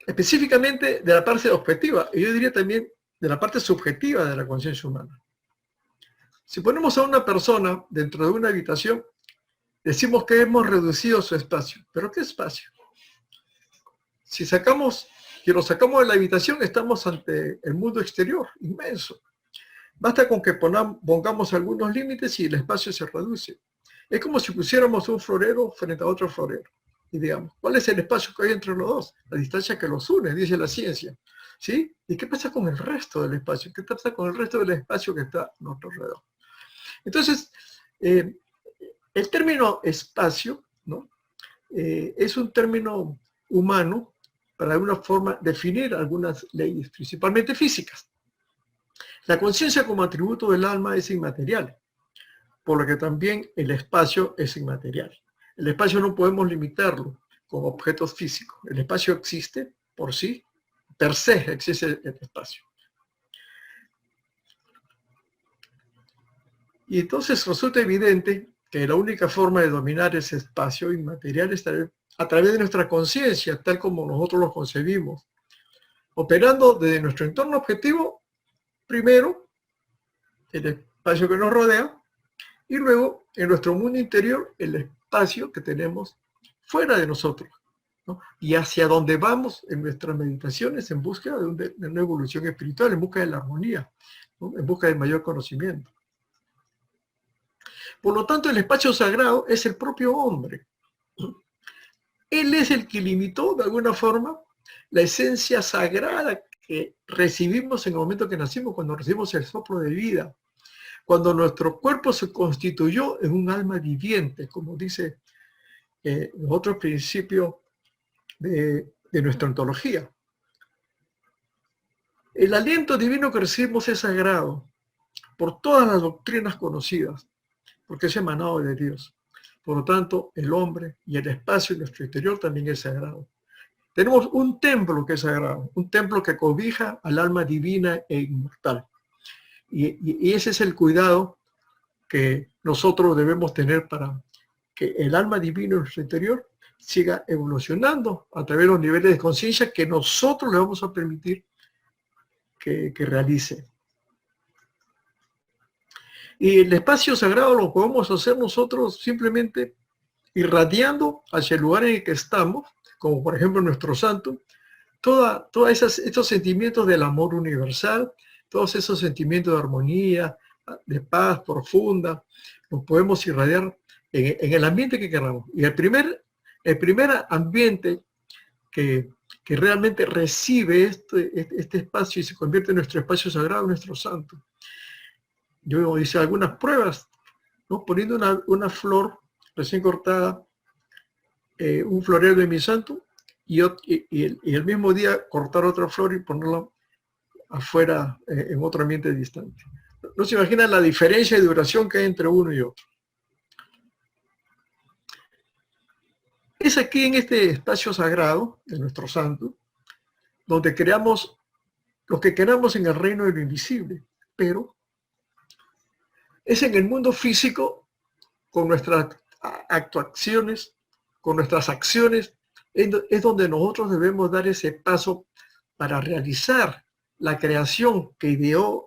Específicamente de la parte objetiva, y yo diría también de la parte subjetiva de la conciencia humana. Si ponemos a una persona dentro de una habitación, decimos que hemos reducido su espacio. ¿Pero qué espacio? Si lo sacamos de la habitación, estamos ante el mundo exterior, inmenso. Basta con que pongamos algunos límites y el espacio se reduce. Es como si pusiéramos un florero frente a otro florero. Y digamos, ¿cuál es el espacio que hay entre los dos? La distancia que los une, dice la ciencia. ¿Sí? ¿Y qué pasa con el resto del espacio? ¿Qué pasa con el resto del espacio que está a nuestro alrededor? Entonces, el término espacio, ¿no? Es un término humano para de alguna forma definir algunas leyes, principalmente físicas. La conciencia como atributo del alma es inmaterial, por lo que también el espacio es inmaterial. El espacio no podemos limitarlo con objetos físicos. El espacio existe por sí, per se existe el espacio. Y entonces resulta evidente que la única forma de dominar ese espacio inmaterial es a través de nuestra conciencia, tal como nosotros lo concebimos, operando desde nuestro entorno objetivo, primero, el espacio que nos rodea, y luego, en nuestro mundo interior, el espacio que tenemos fuera de nosotros, ¿no? Y hacia donde vamos en nuestras meditaciones en busca de una evolución espiritual, en busca de la armonía, ¿no? En busca del mayor conocimiento. Por lo tanto, el espacio sagrado es el propio hombre. Él es el que limitó, de alguna forma, la esencia sagrada que recibimos en el momento que nacimos, cuando recibimos el soplo de vida, cuando nuestro cuerpo se constituyó en un alma viviente, como dice otro principio de nuestra ontología. El aliento divino que recibimos es sagrado por todas las doctrinas conocidas, porque es emanado de Dios. Por lo tanto, el hombre y el espacio en nuestro interior también es sagrado. Tenemos un templo que es sagrado, un templo que cobija al alma divina e inmortal. Y ese es el cuidado que nosotros debemos tener para que el alma divina en nuestro interior siga evolucionando a través de los niveles de conciencia que nosotros le vamos a permitir que realice. Y el espacio sagrado lo podemos hacer nosotros simplemente irradiando hacia el lugar en el que estamos, como por ejemplo nuestro santo, todos estos sentimientos del amor universal, todos esos sentimientos de armonía, de paz profunda, los podemos irradiar en el ambiente que queramos. Y el primer ambiente que realmente recibe este espacio y se convierte en nuestro espacio sagrado, nuestro santo. Yo hice algunas pruebas, ¿no? Poniendo una flor recién cortada, un florero de mi santo, y el mismo día cortar otra flor y ponerla afuera en otro ambiente distante. No se imaginan la diferencia de duración que hay entre uno y otro. Es aquí en este espacio sagrado de nuestro santo, donde creamos lo que queramos en el reino de lo invisible, pero es en el mundo físico, con nuestras actuaciones, con nuestras acciones, es donde nosotros debemos dar ese paso para realizar la creación que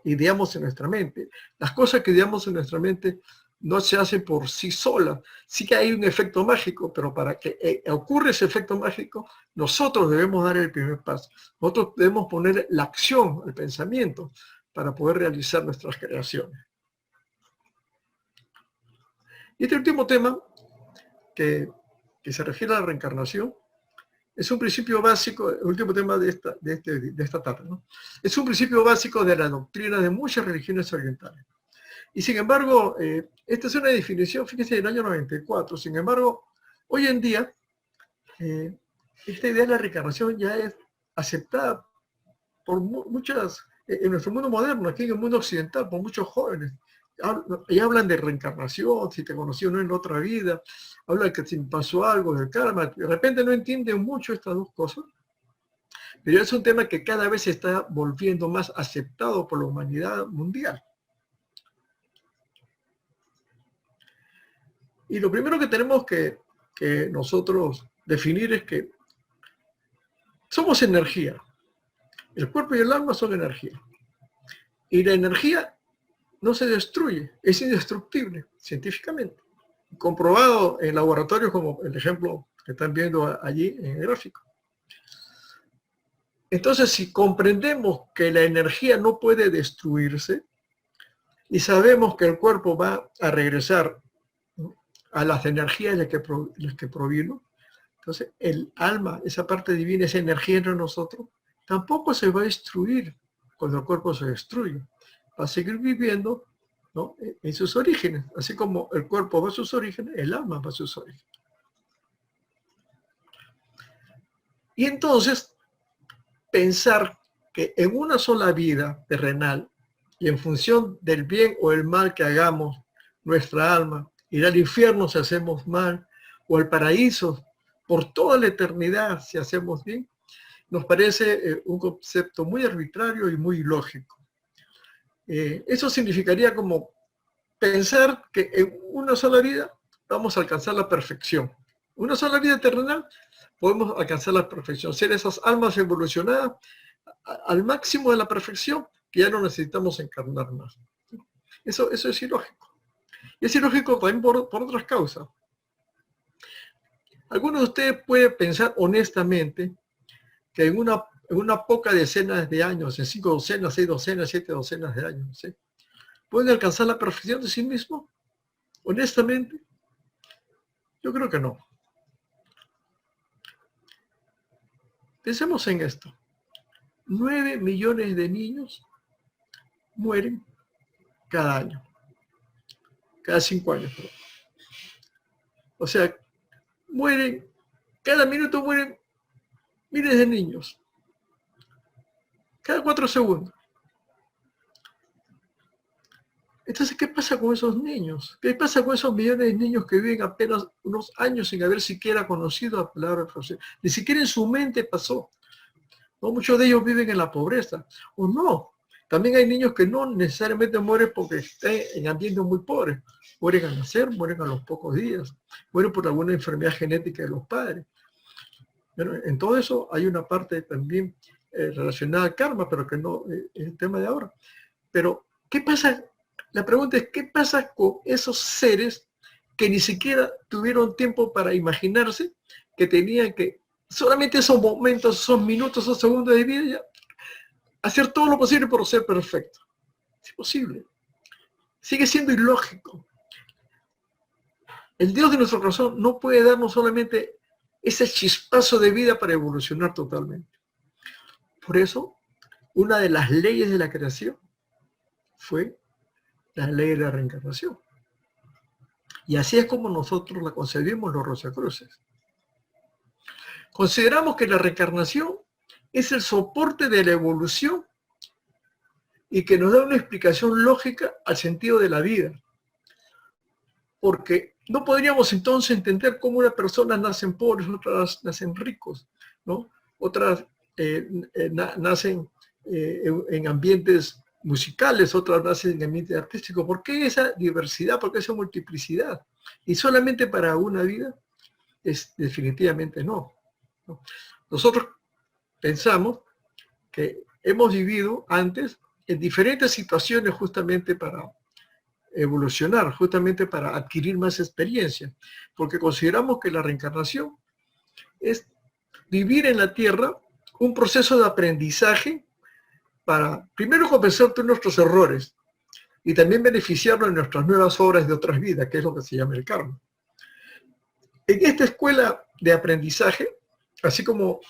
ideamos en nuestra mente. Las cosas que ideamos en nuestra mente no se hacen por sí solas. Sí que hay un efecto mágico, pero para que ocurra ese efecto mágico, nosotros debemos dar el primer paso. Nosotros debemos poner la acción, el pensamiento, para poder realizar nuestras creaciones. Y este último tema, que se refiere a la reencarnación, es un principio básico, el último tema de esta tarde, ¿no? Es un principio básico de la doctrina de muchas religiones orientales. Y sin embargo, esta es una definición, fíjense, del año 94. Sin embargo, hoy en día, esta idea de la reencarnación ya es aceptada por muchas, en nuestro mundo moderno, aquí en el mundo occidental, por muchos jóvenes. Ya hablan de reencarnación, si te conocí o no en otra vida, hablan de que si pasó algo del karma, de repente no entienden mucho estas dos cosas, pero es un tema que cada vez se está volviendo más aceptado por la humanidad mundial. Y lo primero que tenemos que nosotros definir es que somos energía. El cuerpo y el alma son energía. Y la energía no se destruye, es indestructible científicamente. Comprobado en laboratorios como el ejemplo que están viendo allí en el gráfico. Entonces, si comprendemos que la energía no puede destruirse y sabemos que el cuerpo va a regresar a las energías de las que provino, entonces el alma, esa parte divina, esa energía entre nosotros, tampoco se va a destruir cuando el cuerpo se destruye. Va a seguir viviendo, ¿no?, en sus orígenes. Así como el cuerpo va a sus orígenes, el alma va a sus orígenes. Y entonces, pensar que en una sola vida terrenal, y en función del bien o el mal que hagamos, nuestra alma irá al infierno si hacemos mal, o al paraíso por toda la eternidad si hacemos bien, nos parece un concepto muy arbitrario y muy ilógico. Eso significaría como pensar que en una sola vida vamos a alcanzar la perfección. Una sola vida terrenal podemos alcanzar la perfección, ser esas almas evolucionadas al máximo de la perfección que ya no necesitamos encarnar más. Eso es ilógico. Y es ilógico también por otras causas. Algunos de ustedes pueden pensar honestamente que en una poca decenas de años, en 5 docenas, 6 docenas, 7 docenas de años, ¿sí?, pueden alcanzar la perfección de sí mismos. Honestamente, yo creo que no. Pensemos en esto. 9 millones de niños mueren cada año. Cada 5 años. Perdón. O sea, cada minuto mueren miles de niños. Cada 4 segundos. Entonces, ¿qué pasa con esos niños? ¿Qué pasa con esos millones de niños que viven apenas unos años sin haber siquiera conocido la palabra perfección? Ni siquiera en su mente pasó. ¿No? Muchos de ellos viven en la pobreza. O no. También hay niños que no necesariamente mueren porque están en ambientes muy pobres. Mueren al nacer, mueren a los pocos días, mueren por alguna enfermedad genética de los padres. Bueno, en todo eso hay una parte también relacionada al karma, pero que no es el tema de ahora. Pero, ¿qué pasa? La pregunta es, ¿qué pasa con esos seres que ni siquiera tuvieron tiempo para imaginarse que tenían que, solamente esos momentos, esos minutos, esos segundos de vida, ya, hacer todo lo posible por ser perfecto? Es imposible. Sigue siendo ilógico. El Dios de nuestro corazón no puede darnos solamente ese chispazo de vida para evolucionar totalmente. Por eso, una de las leyes de la creación fue la ley de la reencarnación. Y así es como nosotros la concebimos los Rosacruces. Consideramos que la reencarnación es el soporte de la evolución y que nos da una explicación lógica al sentido de la vida. Porque no podríamos entonces entender cómo unas personas nacen pobres, otras nacen ricos, ¿no? Otras nacen en ambientes musicales, otras nacen en ambientes artísticos. ¿Por qué esa diversidad? ¿Por qué esa multiplicidad? Y solamente para una vida, es definitivamente no. Nosotros pensamos que hemos vivido antes en diferentes situaciones justamente para evolucionar, justamente para adquirir más experiencia, porque consideramos que la reencarnación es vivir en la Tierra un proceso de aprendizaje para primero compensar todos nuestros errores y también beneficiarnos de nuestras nuevas obras de otras vidas, que es lo que se llama el karma. En esta escuela de aprendizaje, así como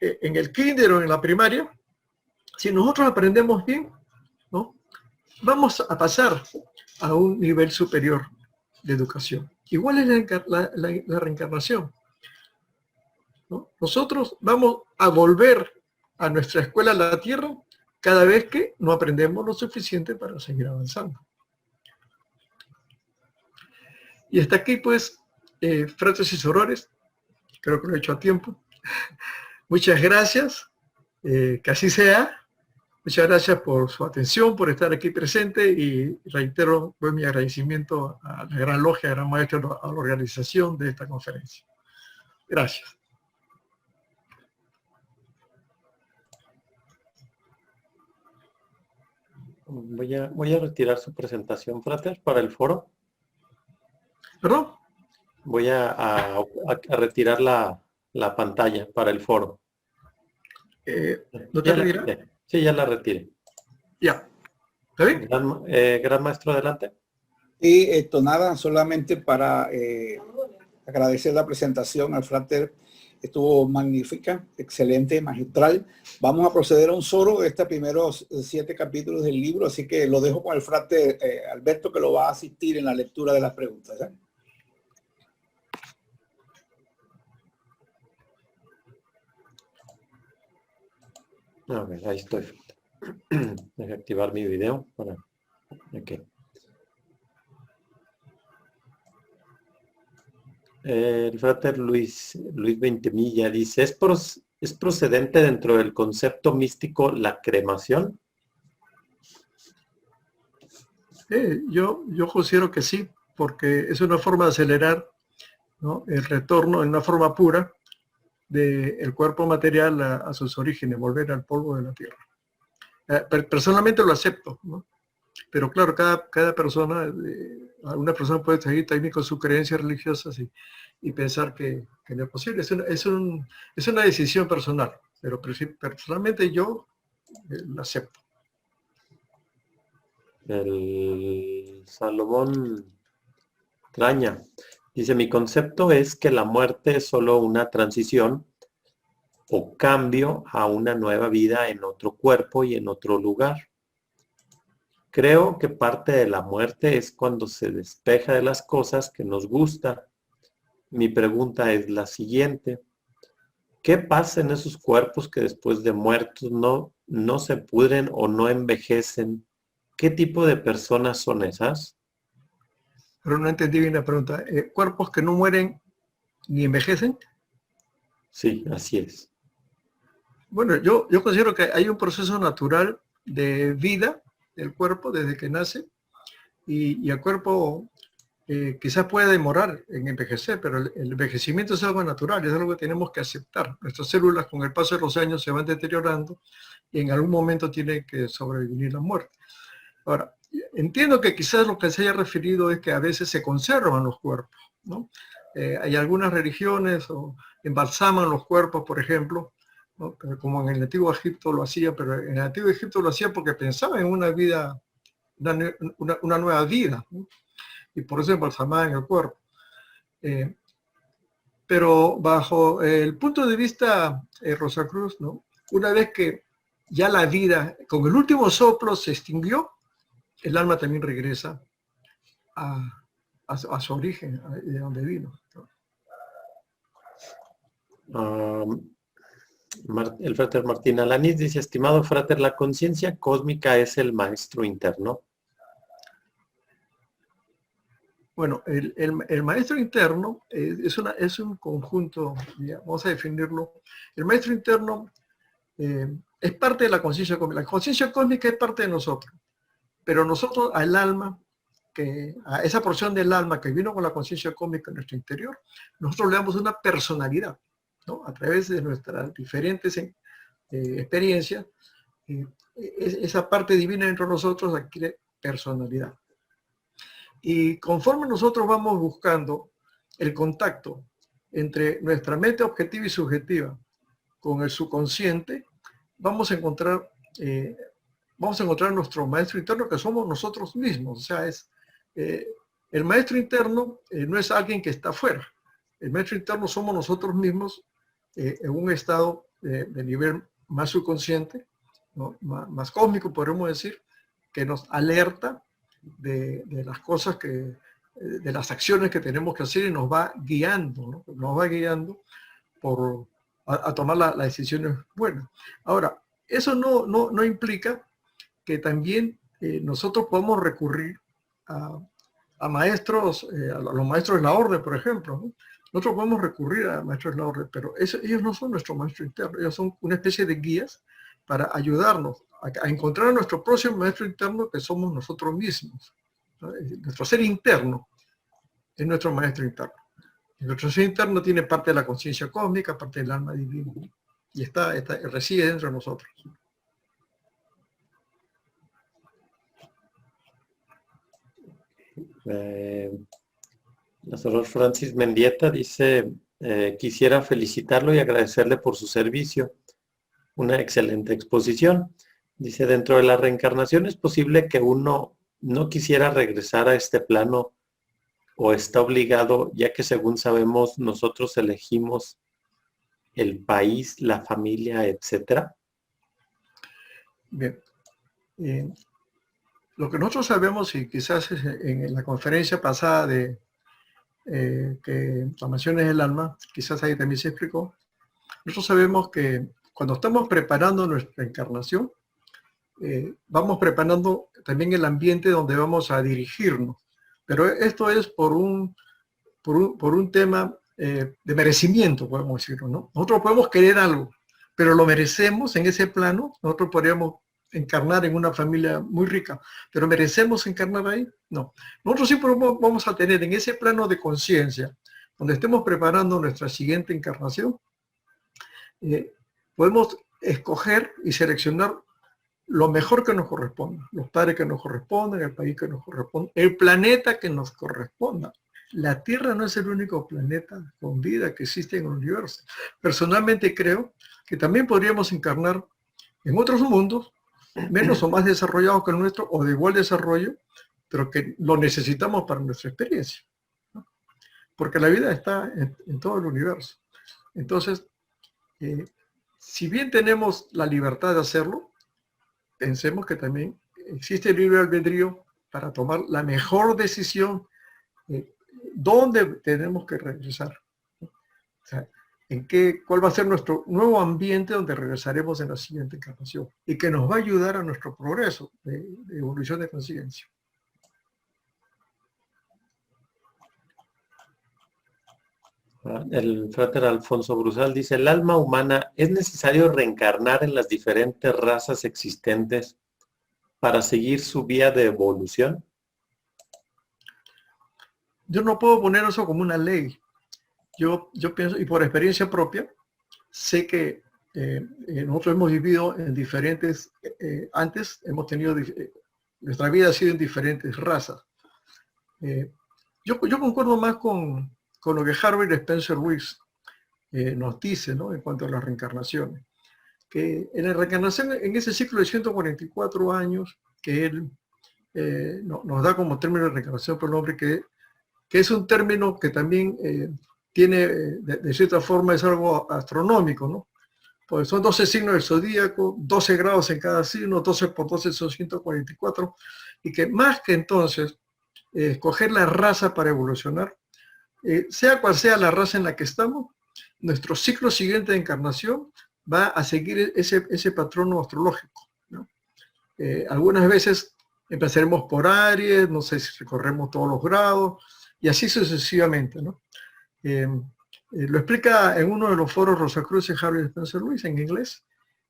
en el kinder o en la primaria, si nosotros aprendemos bien, ¿no?, vamos a pasar a un nivel superior de educación. Igual es la reencarnación, ¿no? Nosotros vamos a volver a nuestra escuela, a la Tierra, cada vez que no aprendemos lo suficiente para seguir avanzando. Y hasta aquí, pues, fratres y sorores, creo que lo he hecho a tiempo. Muchas gracias, que así sea. Muchas gracias por su atención, por estar aquí presente y reitero pues, mi agradecimiento a la Gran Logia, a Gran Maestro, a la organización de esta conferencia. Gracias. Voy a retirar su presentación, frater, para el foro. ¿Perdón? Voy a retirar la pantalla para el foro. ¿No te retirás? Sí, ya la retiré. Ya. ¿Está bien? Gran Maestro, adelante. Y nada, solamente para agradecer la presentación al frater. Estuvo magnífica, excelente, magistral. Vamos a proceder a un solo de estos primeros 7 capítulos del libro, así que lo dejo con el frater Alberto, que lo va a asistir en la lectura de las preguntas, ¿eh? A ver, ahí estoy. Deje activar mi video. Okay. El frater Luis Ventimilla dice, ¿es procedente dentro del concepto místico la cremación? Yo considero que sí, porque es una forma de acelerar, ¿no?, el retorno en una forma pura del cuerpo material a sus orígenes, volver al polvo de la tierra. Personalmente lo acepto, ¿no? Pero claro, cada persona, alguna persona puede seguir también con sus creencias religiosas y pensar que no es posible. Es una decisión personal, pero personalmente yo la acepto. El Salomón Traña dice, mi concepto es que la muerte es solo una transición o cambio a una nueva vida en otro cuerpo y en otro lugar. Creo que parte de la muerte es cuando se despeja de las cosas que nos gustan. Mi pregunta es la siguiente. ¿Qué pasa en esos cuerpos que después de muertos no se pudren o no envejecen? ¿Qué tipo de personas son esas? Pero no entendí bien la pregunta. ¿Cuerpos que no mueren ni envejecen? Sí, así es. Bueno, yo considero que hay un proceso natural de vida del cuerpo desde que nace y el cuerpo quizás puede demorar en envejecer, pero el envejecimiento es algo natural, es algo que tenemos que aceptar. Nuestras células con el paso de los años se van deteriorando y en algún momento tiene que sobrevivir la muerte. Ahora, entiendo que quizás lo que se haya referido es que a veces se conservan los cuerpos, ¿no? Hay algunas religiones o embalsaman los cuerpos, por ejemplo, ¿no? Como en el antiguo Egipto lo hacía, pero en el antiguo Egipto lo hacía porque pensaba en una vida, una nueva vida, ¿no? Y por eso embalsamaban el cuerpo. Pero bajo el punto de vista Rosacruz, ¿no? Una vez que ya la vida, con el último soplo se extinguió, el alma también regresa a su origen, de donde vino. El frater Martín Alanis dice, estimado frater, la conciencia cósmica es el maestro interno. Bueno, el maestro interno es un conjunto, vamos a definirlo. El maestro interno es parte de la conciencia cósmica. La conciencia cósmica es parte de nosotros, pero nosotros al alma, a esa porción del alma que vino con la conciencia cósmica en nuestro interior, nosotros le damos una personalidad, ¿no? A través de nuestras diferentes experiencias, esa parte divina dentro de nosotros adquiere personalidad. Y conforme nosotros vamos buscando el contacto entre nuestra mente objetiva y subjetiva con el subconsciente, vamos a encontrar nuestro maestro interno, que somos nosotros mismos. O sea, el maestro interno no es alguien que está afuera. El maestro interno somos nosotros mismos en un estado de nivel más subconsciente, ¿no? Más cósmico, podríamos decir, que nos alerta de las cosas de las acciones que tenemos que hacer y nos va guiando, ¿no? Nos va guiando a tomar las decisiones buenas. Ahora, eso no implica que también nosotros podemos recurrir a maestros, a los maestros de la orden, por ejemplo, ¿no? Nosotros podemos recurrir a maestros de la orden, pero ellos no son nuestro maestro interno, ellos son una especie de guías para ayudarnos a encontrar a nuestro próximo maestro interno, que somos nosotros mismos, ¿no? Nuestro ser interno es nuestro maestro interno. Y nuestro ser interno tiene parte de la conciencia cósmica, parte del alma divina, y reside dentro de nosotros. La Sor Francis Mendieta dice, quisiera felicitarlo y agradecerle por su servicio. Una excelente exposición. Dice, dentro de la reencarnación es posible que uno no quisiera regresar a este plano o está obligado, ya que según sabemos nosotros elegimos el país, la familia, etcétera. Bien. Lo que nosotros sabemos, y quizás en la conferencia pasada que Formaciones del Alma, quizás ahí también se explicó, nosotros sabemos que cuando estamos preparando nuestra encarnación, vamos preparando también el ambiente donde vamos a dirigirnos. Pero esto es por un tema de merecimiento, podemos decirlo, ¿no? Nosotros podemos querer algo, pero lo merecemos en ese plano. Nosotros podríamos encarnar en una familia muy rica, pero ¿merecemos encarnar ahí? No. Nosotros siempre vamos a tener en ese plano de conciencia, donde estemos preparando nuestra siguiente encarnación, podemos escoger y seleccionar lo mejor que nos corresponda, los padres que nos correspondan, el país que nos corresponda, el planeta que nos corresponda. La Tierra no es el único planeta con vida que existe en el universo. Personalmente creo que también podríamos encarnar en otros mundos, menos o más desarrollados que el nuestro, o de igual desarrollo, pero que lo necesitamos para nuestra experiencia, ¿no? Porque la vida está en todo el universo. Entonces, si bien tenemos la libertad de hacerlo, pensemos que también existe el libre albedrío para tomar la mejor decisión, dónde tenemos que regresar, ¿no? O sea, cuál va a ser nuestro nuevo ambiente donde regresaremos en la siguiente encarnación y que nos va a ayudar a nuestro progreso de evolución de conciencia. El frater Alfonso Brusal dice, ¿el alma humana es necesario reencarnar en las diferentes razas existentes para seguir su vía de evolución? Yo no puedo poner eso como una ley. Yo pienso, y por experiencia propia, sé que nosotros hemos vivido en diferentes, antes hemos tenido, nuestra vida ha sido en diferentes razas. Yo concuerdo más con lo que Harvey Spencer Lewis nos dice, ¿no? En cuanto a las reencarnaciones. Que en la reencarnación, en ese ciclo de 144 años, que él nos da como término de reencarnación por nombre, que es un término que también tiene, de cierta forma, es algo astronómico, ¿no? Pues son 12 signos del zodíaco, 12 grados en cada signo, 12 por 12 son 144, y que más que entonces escoger la raza para evolucionar, sea cual sea la raza en la que estamos, nuestro ciclo siguiente de encarnación va a seguir ese patrón astrológico, ¿no? Algunas veces empezaremos por Aries, no sé si recorremos todos los grados, y así sucesivamente, ¿no? Lo explica en uno de los foros Rosacruz y Harvey Spencer Lewis en inglés,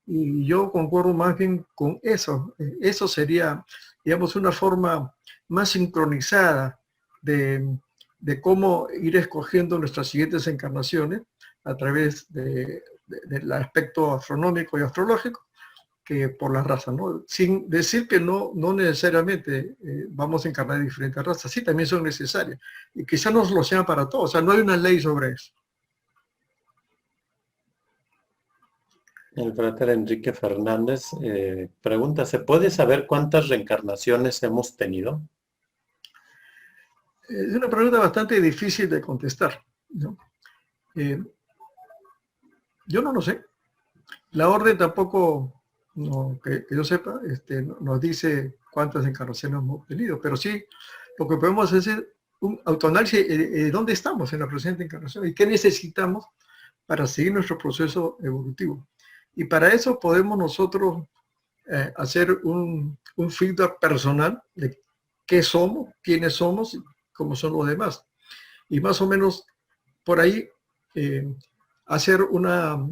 y yo concuerdo más bien con eso. Eso sería, digamos, una forma más sincronizada de cómo ir escogiendo nuestras siguientes encarnaciones a través del aspecto astronómico y astrológico, que por la raza, ¿no? Sin decir que no necesariamente vamos a encarnar en diferentes razas, sí, también son necesarias, y quizás no lo sean para todos, o sea, no hay una ley sobre eso. El frater Enrique Fernández pregunta, ¿se puede saber cuántas reencarnaciones hemos tenido? Es una pregunta bastante difícil de contestar, ¿no? Yo no lo sé. La orden tampoco, no, que yo sepa, nos dice cuántas encarnaciones hemos tenido, pero sí lo que podemos hacer es un autoanálisis de dónde estamos en la presente encarnación y qué necesitamos para seguir nuestro proceso evolutivo. Y para eso podemos nosotros hacer un feedback personal de qué somos, quiénes somos y cómo son los demás. Y más o menos por ahí hacer una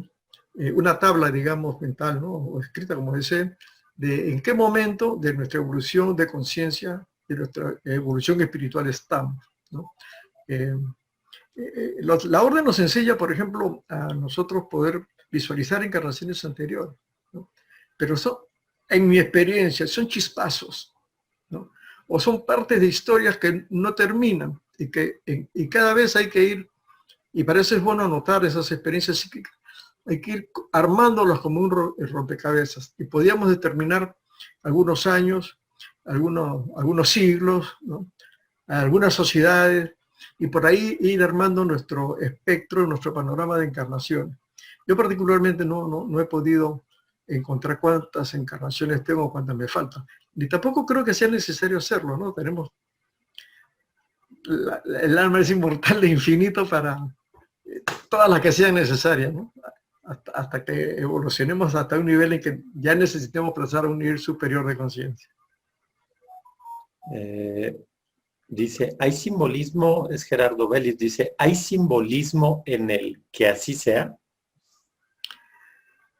tabla, digamos, mental, ¿no? O escrita, como dice, de en qué momento de nuestra evolución de conciencia, de nuestra evolución espiritual estamos, ¿no? La orden nos enseña, por ejemplo, a nosotros poder visualizar encarnaciones anteriores, ¿no? Pero en mi experiencia, son chispazos, ¿no? O son partes de historias que no terminan y cada vez hay que ir, y para eso es bueno anotar esas experiencias psíquicas, hay que ir armándolas como un rompecabezas, y podíamos determinar algunos años, algunos siglos, ¿no? Algunas sociedades, y por ahí ir armando nuestro espectro, nuestro panorama de encarnaciones. Yo particularmente no he podido encontrar cuántas encarnaciones tengo o cuántas me faltan. Ni tampoco creo que sea necesario hacerlo, ¿no? Tenemos el alma es inmortal de infinito para todas las que sean necesarias, ¿no? Hasta que evolucionemos hasta un nivel en que ya necesitemos pasar a un nivel superior de conciencia. Dice, ¿hay simbolismo? Es Gerardo Vélez, dice, ¿hay simbolismo en el que así sea?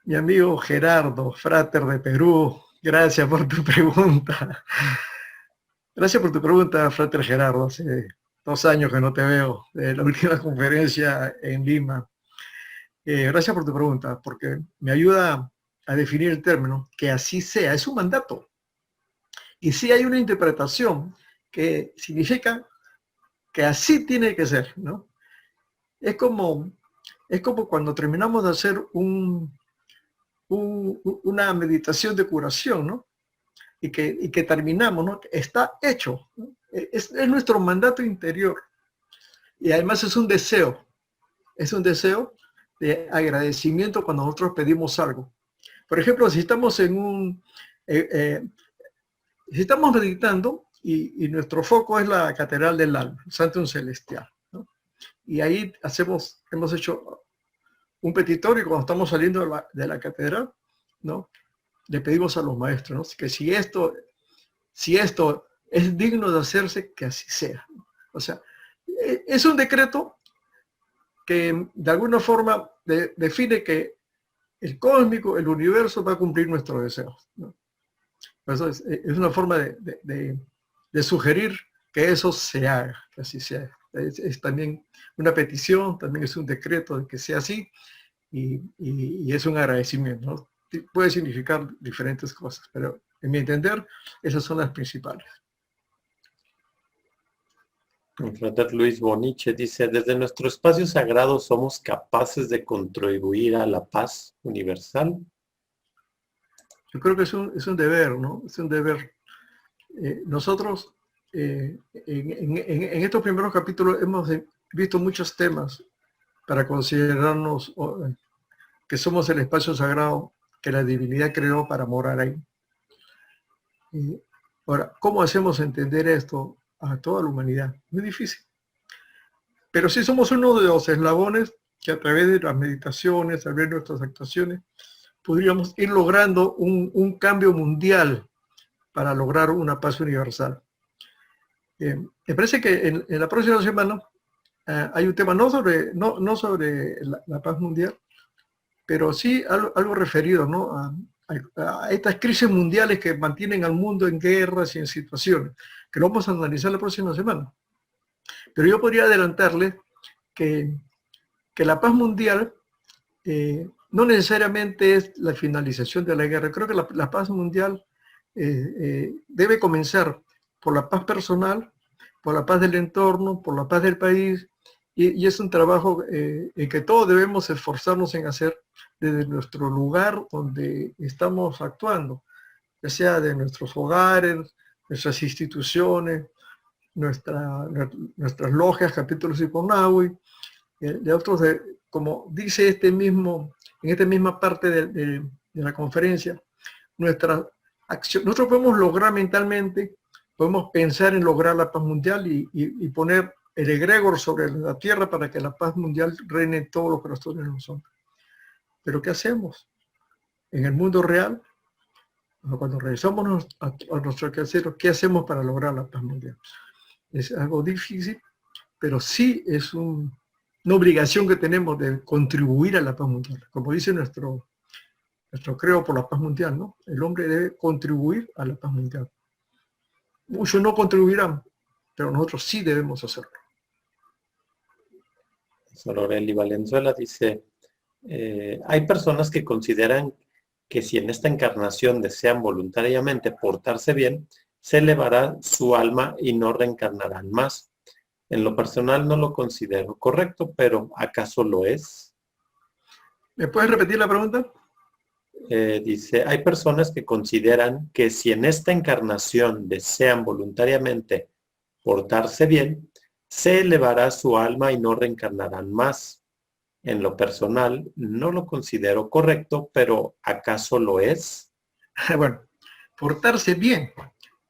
Mi amigo Gerardo, frater de Perú, gracias por tu pregunta. Gracias por tu pregunta, frater Gerardo. Hace 2 años que no te veo, de la última conferencia en Lima. Gracias por tu pregunta, porque me ayuda a definir el término, que así sea, es un mandato. Y sí hay una interpretación que significa que así tiene que ser, ¿no? Es como cuando terminamos de hacer una meditación de curación, ¿no? Y que terminamos, ¿no? Está hecho, ¿no? Es nuestro mandato interior. Y además es un deseo de agradecimiento cuando nosotros pedimos algo. Por ejemplo, si estamos si estamos meditando y nuestro foco es la catedral del alma, el Santum Celestial, ¿no? Y ahí hemos hecho un petitorio cuando estamos saliendo de la catedral, ¿no? Le pedimos a los maestros, ¿no? Que si esto es digno de hacerse, que así sea. O sea, es un decreto que de alguna forma define que el cósmico, el universo va a cumplir nuestros deseos, ¿no? Eso es una forma de sugerir que eso se haga, que así sea. Es también una petición, también es un decreto de que sea así y es un agradecimiento, ¿no? Puede significar diferentes cosas, pero en mi entender, esas son las principales. El frater Luis Boniche dice, desde nuestro espacio sagrado somos capaces de contribuir a la paz universal. Yo creo que es un deber, ¿no? Es un deber. Nosotros, en estos primeros capítulos, hemos visto muchos temas para considerarnos que somos el espacio sagrado que la divinidad creó para morar ahí. Ahora, ¿cómo hacemos entender esto a toda la humanidad? Muy difícil. Pero sí somos uno de los eslabones que a través de las meditaciones, a través de nuestras actuaciones, podríamos ir logrando un cambio mundial para lograr una paz universal. Me parece que en la próxima semana hay un tema no sobre la paz mundial, pero sí algo referido, ¿no? a estas crisis mundiales que mantienen al mundo en guerras y en situaciones, que lo vamos a analizar la próxima semana. Pero yo podría adelantarle que la paz mundial no necesariamente es la finalización de la guerra. Creo que la paz mundial debe comenzar por la paz personal, por la paz del entorno, por la paz del país, y es un trabajo en que todos debemos esforzarnos en hacer desde nuestro lugar donde estamos actuando, ya sea de nuestros hogares, nuestras instituciones, nuestras logias, capítulos Iponawi, de otros, como dice en esta misma parte de la conferencia, nuestra acción. Nosotros podemos lograr mentalmente, podemos pensar en lograr la paz mundial y poner el egregor sobre la tierra para que la paz mundial reine en todos los corazones de nosotros. Pero ¿qué hacemos? En el mundo real, cuando regresamos a nuestro quehacer, ¿qué hacemos para lograr la paz mundial? Es algo difícil, pero sí es una obligación que tenemos de contribuir a la paz mundial. Como dice nuestro creo por la paz mundial, ¿no? El hombre debe contribuir a la paz mundial. Muchos no contribuirán, pero nosotros sí debemos hacerlo. Sororelli Valenzuela dice, hay personas que consideran que si en esta encarnación desean voluntariamente portarse bien, se elevará su alma y no reencarnarán más. En lo personal no lo considero correcto, pero ¿acaso lo es? ¿Me puedes repetir la pregunta? Dice, hay personas que consideran que si en esta encarnación desean voluntariamente portarse bien, se elevará su alma y no reencarnarán más. En lo personal, no lo considero correcto, pero ¿acaso lo es? Bueno, portarse bien,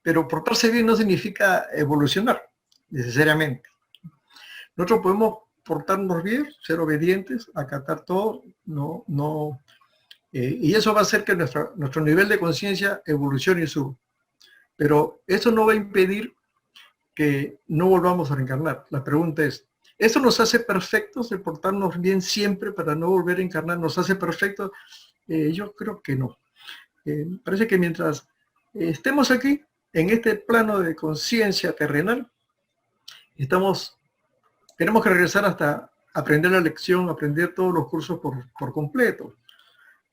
pero portarse bien no significa evolucionar, necesariamente. Nosotros podemos portarnos bien, ser obedientes, acatar todo, y eso va a hacer que nuestro nivel de conciencia evolucione y suba. Pero eso no va a impedir que no volvamos a reencarnar. La pregunta es, ¿eso nos hace perfectos el portarnos bien siempre para no volver a encarnar? ¿Nos hace perfectos? Yo creo que no. Parece que mientras estemos aquí, en este plano de conciencia terrenal, tenemos que regresar hasta aprender la lección, aprender todos los cursos por completo.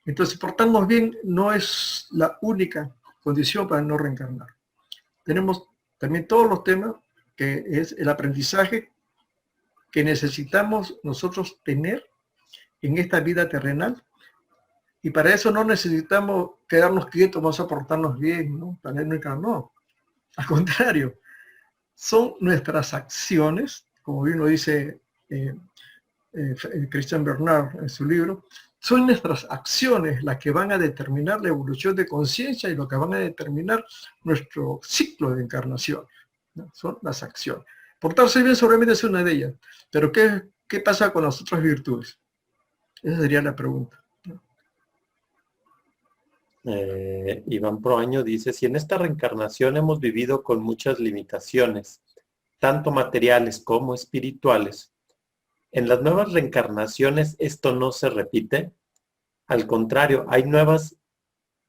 Entonces, portarnos bien no es la única condición para no reencarnar. Tenemos también todos los temas, que es el aprendizaje que necesitamos nosotros tener en esta vida terrenal. Y para eso no necesitamos quedarnos quietos, vamos a portarnos bien, ¿no? No, al contrario, son nuestras acciones, como bien lo dice Christian Bernard en su libro, son nuestras acciones las que van a determinar la evolución de conciencia y lo que van a determinar nuestro ciclo de encarnación, ¿no? Son las acciones. Portarse bien solamente es una de ellas, pero ¿qué pasa con las otras virtudes? Esa sería la pregunta. Iván Proaño dice, si en esta reencarnación hemos vivido con muchas limitaciones, tanto materiales como espirituales, ¿en las nuevas reencarnaciones esto no se repite? Al contrario, hay nuevas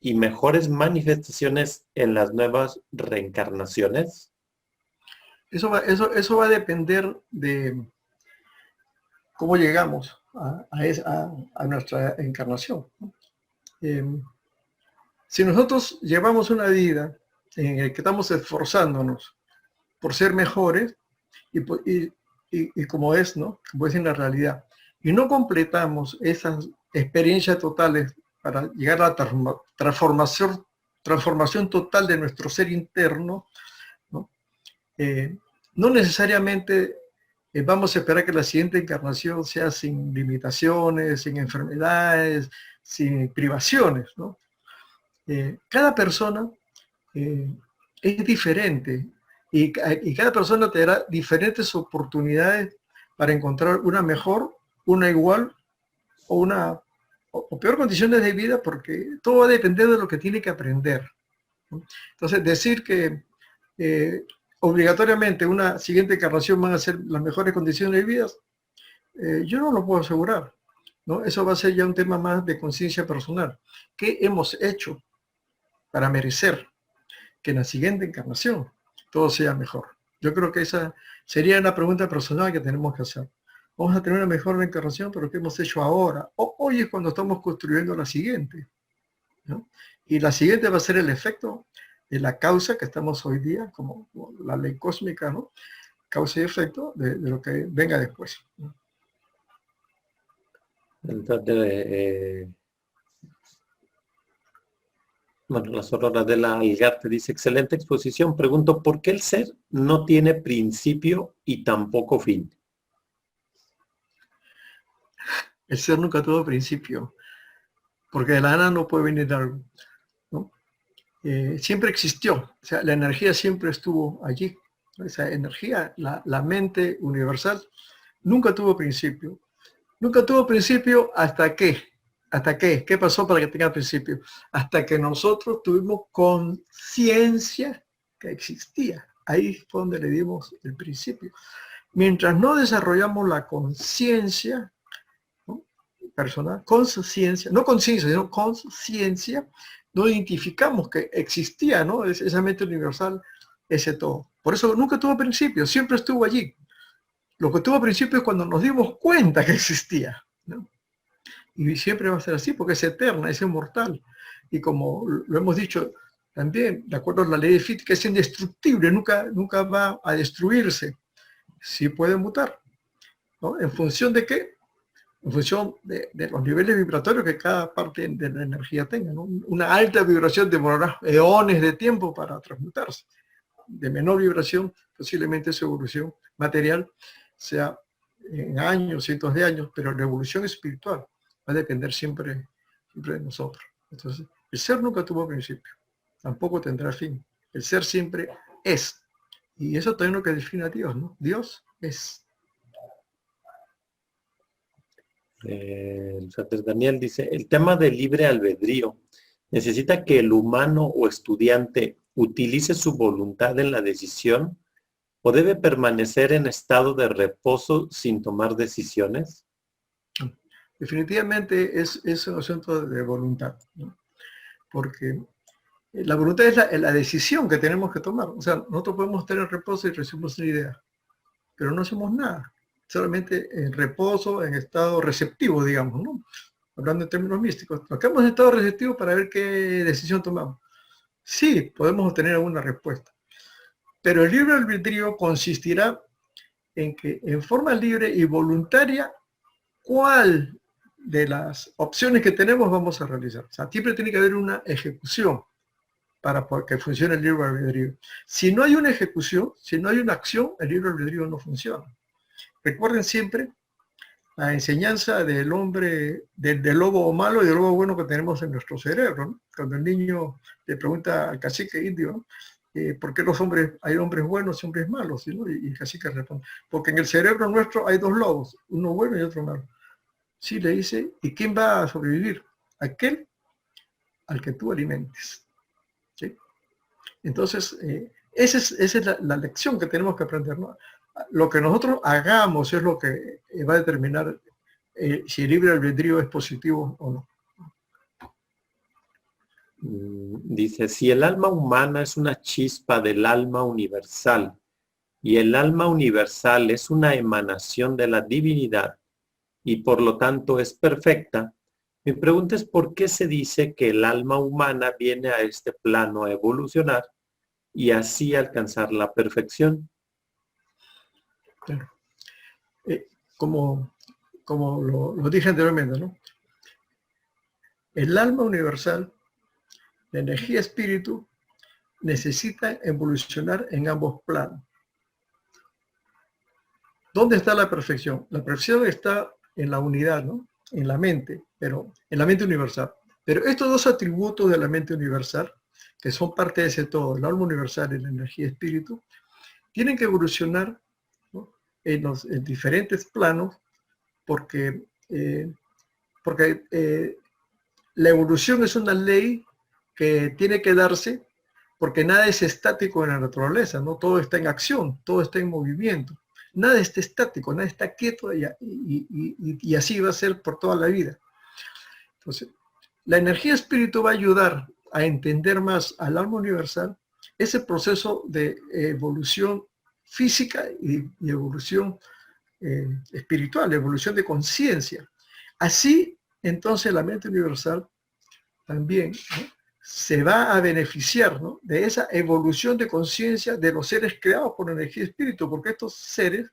y mejores manifestaciones en las nuevas reencarnaciones. Eso va a depender de cómo llegamos a nuestra encarnación. Si nosotros llevamos una vida en la que estamos esforzándonos por ser mejores y como es, ¿no? Como es en la realidad, y no completamos esas experiencias totales para llegar a la transformación total de nuestro ser interno, ¿no? No necesariamente vamos a esperar que la siguiente encarnación sea sin limitaciones, sin enfermedades, sin privaciones, ¿no? Cada persona es diferente y cada persona te dará diferentes oportunidades para encontrar una mejor, una igual o peor condiciones de vida, porque todo va a depender de lo que tiene que aprender, ¿no? Entonces, decir que obligatoriamente una siguiente encarnación van a ser las mejores condiciones de vida, yo no lo puedo asegurar, ¿no? Eso va a ser ya un tema más de conciencia personal. ¿Qué hemos hecho para merecer que en la siguiente encarnación todo sea mejor? Yo creo que esa sería una pregunta personal que tenemos que hacer. Vamos a tener una mejor encarnación, pero ¿qué hemos hecho ahora? Hoy es cuando estamos construyendo la siguiente, ¿no? Y la siguiente va a ser el efecto de la causa que estamos hoy día, como la ley cósmica, ¿no? Causa y efecto de lo que venga después, ¿no? Entonces, bueno, la Sorora de la Algarte dice, excelente exposición. Pregunto, ¿por qué el ser no tiene principio y tampoco fin? El ser nunca tuvo principio, porque de la nada no puede venir algo, ¿no? Siempre existió, o sea, la energía siempre estuvo allí. Esa energía, la mente universal, nunca tuvo principio. Nunca tuvo principio hasta qué. ¿Hasta qué? ¿Qué pasó para que tenga principio? Hasta que nosotros tuvimos conciencia que existía. Ahí fue donde le dimos el principio. Mientras no desarrollamos la conciencia, ¿no? Personal, conciencia, no conciencia, sino conciencia, no identificamos que existía, ¿no? Esa mente universal, ese todo. Por eso nunca tuvo principio, siempre estuvo allí. Lo que tuvo principio es cuando nos dimos cuenta que existía, ¿no? Y siempre va a ser así porque es eterna, es inmortal. Y como lo hemos dicho también, de acuerdo a la ley de Fichte, que es indestructible, nunca va a destruirse. Sí puede mutar, ¿no? ¿En función de qué? En función de los niveles vibratorios que cada parte de la energía tenga, ¿no? Una alta vibración demorará eones de tiempo para transmutarse. De menor vibración, posiblemente su evolución material sea en años, cientos de años, pero la evolución espiritual va a depender siempre de nosotros. Entonces, el ser nunca tuvo principio, tampoco tendrá fin. El ser siempre es. Y eso también es lo que define a Dios, ¿no? Dios es. El Frater Daniel dice, el tema del libre albedrío necesita que el humano o estudiante utilice su voluntad en la decisión o debe permanecer en estado de reposo sin tomar decisiones. Definitivamente es un asunto de voluntad, ¿no? Porque la voluntad es la decisión que tenemos que tomar. O sea, nosotros podemos tener reposo y recibimos una idea, pero no hacemos nada. solamente en reposo, en estado receptivo, digamos, ¿no? Hablando en términos místicos. Nos quedamos en estado receptivo para ver qué decisión tomamos. Sí, podemos obtener alguna respuesta. Pero el libre albedrío consistirá en que en forma libre y voluntaria, ¿cuál de las opciones que tenemos vamos a realizar? O sea, siempre tiene que haber una ejecución para que funcione el libre albedrío. Si no hay una ejecución, si no hay una acción, el libre albedrío no funciona. Recuerden siempre la enseñanza del hombre, del lobo malo y del lobo bueno que tenemos en nuestro cerebro, ¿no? Cuando el niño le pregunta al cacique indio, ¿no? ¿Por qué hay hombres buenos y hombres malos? ¿No? Y el cacique responde, porque en el cerebro nuestro hay dos lobos, uno bueno y otro malo. Sí, le dice, ¿y quién va a sobrevivir? Aquel al que tú alimentes. ¿Sí? Entonces, esa es la lección que tenemos que aprender, ¿no? Lo que nosotros hagamos es lo que va a determinar si el libre albedrío es positivo o no. Dice, si el alma humana es una chispa del alma universal y el alma universal es una emanación de la divinidad y por lo tanto es perfecta, mi pregunta es ¿por qué se dice que el alma humana viene a este plano a evolucionar y así alcanzar la perfección? Claro. Como lo dije anteriormente, ¿no? El alma universal, la energía espíritu, necesita evolucionar en ambos planos. ¿Dónde está la perfección? La perfección está en la unidad, ¿no? En la mente, pero en la mente universal. Pero estos dos atributos de la mente universal, que son parte de ese todo, el alma universal y la energía espíritu, tienen que evolucionar, ¿no? en diferentes planos, porque la evolución es una ley que tiene que darse porque nada es estático en la naturaleza, ¿no? Todo está en acción, todo está en movimiento. Nada está estático, nada está quieto y así va a ser por toda la vida. Entonces, la energía espíritu va a ayudar a entender más al alma universal ese proceso de evolución física y evolución espiritual, evolución de conciencia. Así, entonces, la mente universal también, ¿no? Se va a beneficiar, ¿no? De esa evolución de conciencia de los seres creados por energía espíritu, porque estos seres,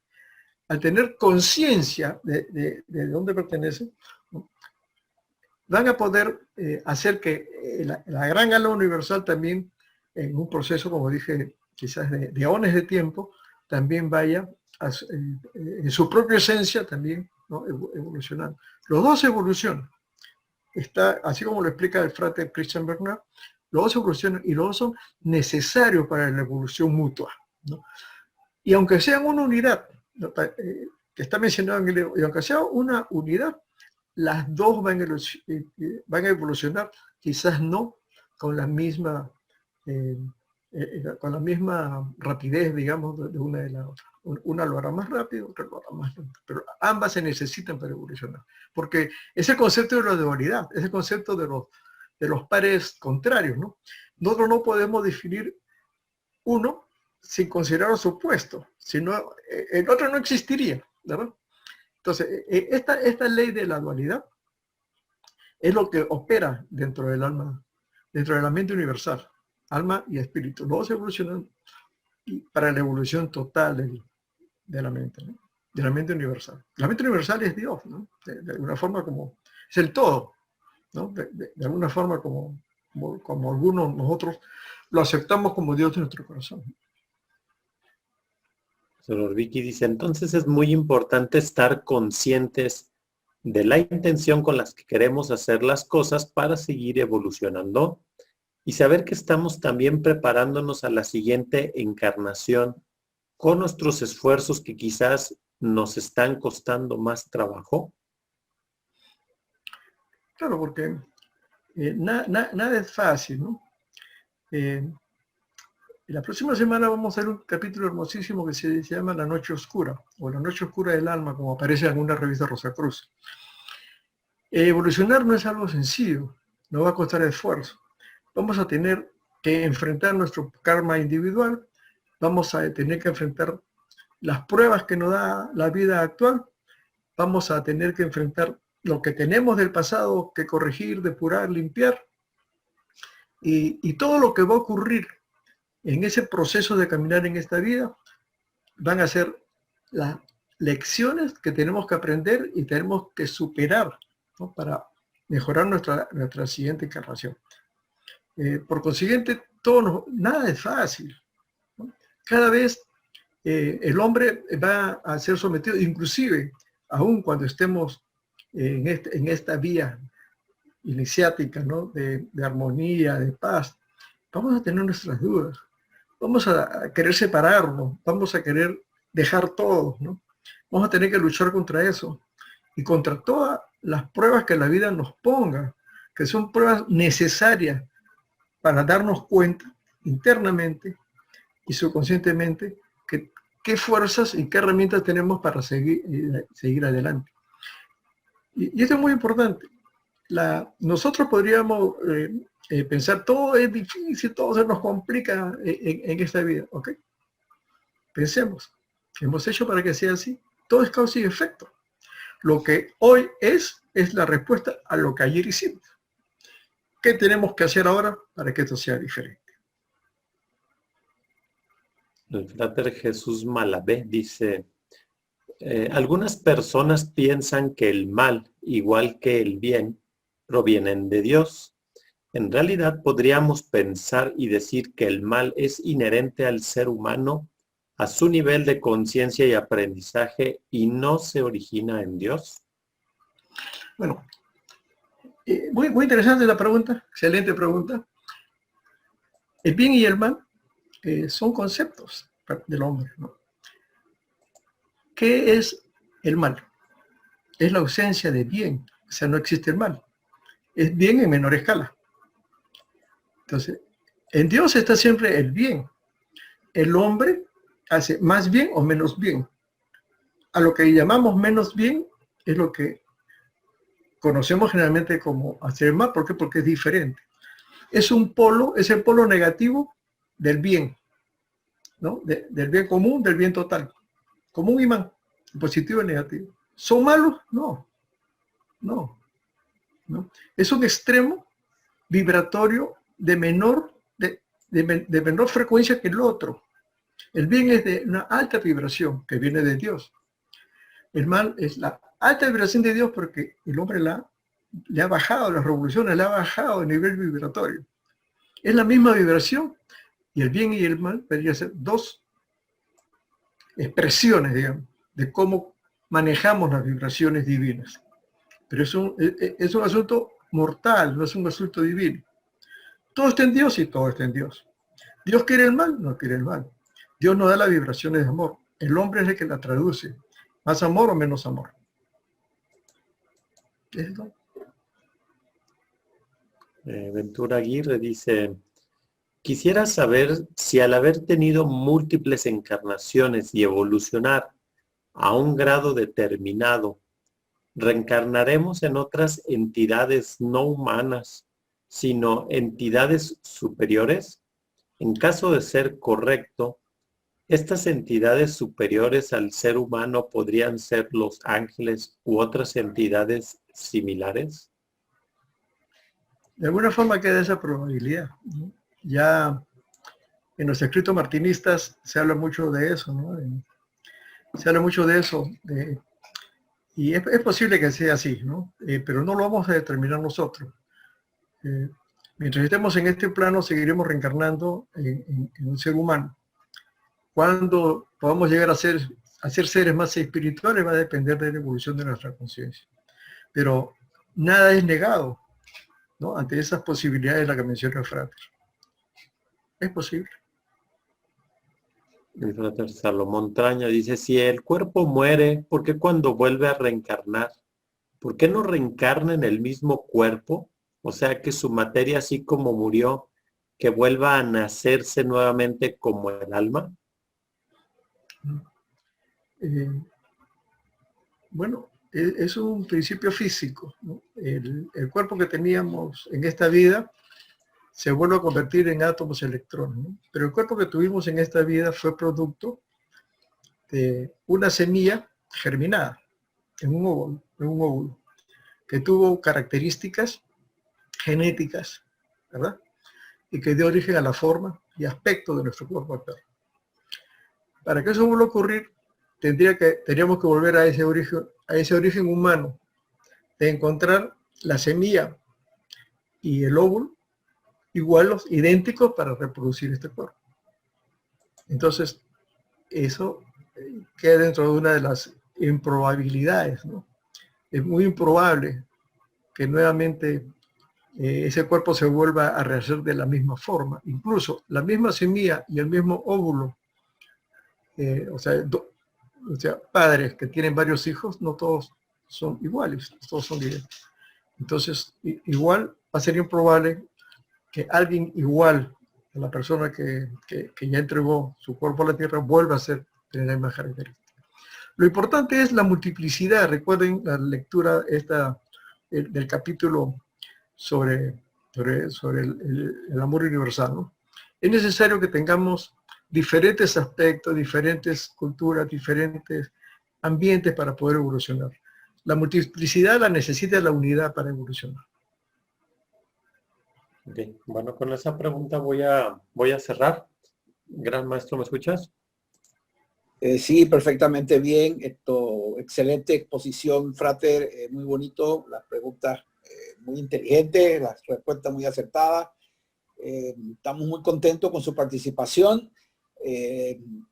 al tener conciencia de dónde pertenecen, ¿no? Van a poder hacer que la gran alma universal también, en un proceso, como dije, quizás de eones de tiempo, también vaya en su propia esencia también, ¿no? Evolucionando. Los dos evolucionan. Está, así como lo explica el frate Christian Bernard, los dos evolucionan y los dos son necesarios para la evolución mutua, ¿no? Y aunque sean una unidad, ¿no? Que está mencionado en el libro, y aunque sea una unidad, las dos van a evolucionar, quizás no con la misma rapidez, digamos, de una de la otra. Una lo hará más rápido, otra lo hará más lento, pero ambas se necesitan para evolucionar, porque es el concepto de la dualidad, es el concepto de los pares contrarios, ¿no? Nosotros no podemos definir uno sin considerar su opuesto, sino el otro no existiría, ¿verdad? Entonces, esta ley de la dualidad es lo que opera dentro del alma, dentro de la mente universal, alma y espíritu. Los dos evolucionan para la evolución total de la mente, ¿no? De la mente universal. La mente universal es Dios, ¿no? De alguna forma como, es el todo, ¿no? De alguna forma como algunos nosotros lo aceptamos como Dios de nuestro corazón. Señor Vicky dice, entonces es muy importante estar conscientes de la intención con las que queremos hacer las cosas para seguir evolucionando y saber que estamos también preparándonos a la siguiente encarnación con nuestros esfuerzos que quizás nos están costando más trabajo. Claro, porque nada es fácil, ¿no? La próxima semana vamos a ver un capítulo hermosísimo que se llama La Noche Oscura, o La Noche Oscura del Alma, como aparece en alguna revista Rosacruz. Evolucionar no es algo sencillo, no va a costar esfuerzo. Vamos a tener que enfrentar nuestro karma individual, vamos a tener que enfrentar las pruebas que nos da la vida actual, vamos a tener que enfrentar lo que tenemos del pasado que corregir, depurar, limpiar, y todo lo que va a ocurrir en ese proceso de caminar en esta vida van a ser las lecciones que tenemos que aprender y tenemos que superar, ¿no? Para mejorar nuestra siguiente encarnación. Por consiguiente, nada es fácil, ¿no? Cada vez el hombre va a ser sometido, inclusive, aun cuando estemos en esta vía iniciática, ¿no? de armonía, de paz, vamos a tener nuestras dudas, vamos a querer separarnos, vamos a querer dejar todo, ¿no? Vamos a tener que luchar contra eso y contra todas las pruebas que la vida nos ponga, que son pruebas necesarias para darnos cuenta internamente y subconscientemente qué fuerzas y qué herramientas tenemos para seguir adelante. Y esto es muy importante. Nosotros podríamos pensar, todo es difícil, todo se nos complica en esta vida, ¿ok? Pensemos, ¿qué hemos hecho para que sea así? Todo es causa y efecto. Lo que hoy es la respuesta a lo que ayer hicimos. ¿Qué tenemos que hacer ahora para que esto sea diferente? El frater Jesús Malabé dice, algunas personas piensan que el mal, igual que el bien, provienen de Dios. En realidad podríamos pensar y decir que el mal es inherente al ser humano, a su nivel de conciencia y aprendizaje, y no se origina en Dios. Bueno, muy interesante la pregunta, excelente pregunta. El bien y el mal son conceptos del hombre, ¿no? ¿Qué es el mal? Es la ausencia de bien, o sea, no existe el mal. Es bien en menor escala. Entonces, en Dios está siempre el bien. El hombre hace más bien o menos bien. A lo que llamamos menos bien es lo que conocemos generalmente como hacer mal. ¿Por qué? Porque es diferente. Es el polo negativo del bien, ¿no? Del bien común, del bien total. Como un imán, positivo y negativo. ¿Son malos? No. Es un extremo vibratorio de menor frecuencia que el otro. El bien es de una alta vibración que viene de Dios. El mal es la alta vibración de Dios porque el hombre le ha bajado las revoluciones, le ha bajado el nivel vibratorio. Es la misma vibración y el bien y el mal podrían ser dos expresiones, digamos, de cómo manejamos las vibraciones divinas. Pero es un asunto mortal, no es un asunto divino. Todo está en Dios y todo está en Dios. ¿Dios quiere el mal? No quiere el mal. Dios nos da las vibraciones de amor. El hombre es el que la traduce. ¿Más amor o menos amor? ¿Esto? Ventura Aguirre dice, quisiera saber si al haber tenido múltiples encarnaciones y evolucionar a un grado determinado, reencarnaremos en otras entidades no humanas, sino entidades superiores. En caso de ser correcto, estas entidades superiores al ser humano podrían ser los ángeles u otras entidades similares. De alguna forma queda esa probabilidad, ¿no? Ya en los escritos martinistas se habla mucho de eso, ¿no? Se habla mucho de eso, y es posible que sea así, ¿no? Pero no lo vamos a determinar nosotros. Mientras estemos en este plano, seguiremos reencarnando en un ser humano. Cuando podamos llegar a ser seres más espirituales va a depender de la evolución de nuestra conciencia. Pero nada es negado, ¿no? Ante esas posibilidades de la que menciona el frater. Es posible. El frater Salomón Traña dice, si el cuerpo muere, ¿por qué cuando vuelve a reencarnar? ¿Por qué no reencarna en el mismo cuerpo? O sea, que su materia, así como murió, que vuelva a nacerse nuevamente como el alma. Bueno, es un principio físico, ¿no? El cuerpo que teníamos en esta vida se vuelve a convertir en átomos y electrones, ¿no? Pero el cuerpo que tuvimos en esta vida fue producto de una semilla germinada en un óvulo, que tuvo características genéticas, ¿verdad? Y que dio origen a la forma y aspecto de nuestro cuerpo actual. Para que eso vuelva a ocurrir, tendríamos que volver a ese origen humano, de encontrar la semilla y el óvulo iguales, idénticos para reproducir este cuerpo. Entonces, eso queda dentro de una de las improbabilidades, ¿no? Es muy improbable que nuevamente ese cuerpo se vuelva a rehacer de la misma forma. Incluso la misma semilla y el mismo óvulo, o sea, padres que tienen varios hijos, no todos son iguales, todos son idénticos. Entonces, igual va a ser improbable que alguien igual a la persona que ya entregó su cuerpo a la tierra vuelva a tener la misma característica. Lo importante es la multiplicidad. Recuerden la lectura del capítulo sobre el amor universal, ¿no? Es necesario que tengamos diferentes aspectos, diferentes culturas, diferentes ambientes para poder evolucionar. La multiplicidad la necesita la unidad para evolucionar. Bien, bueno, con esa pregunta voy a cerrar. Gran maestro, ¿me escuchas? Sí, perfectamente bien. Excelente exposición, Frater, muy bonito. Las preguntas muy inteligentes, las respuestas muy acertadas. Estamos muy contentos con su participación.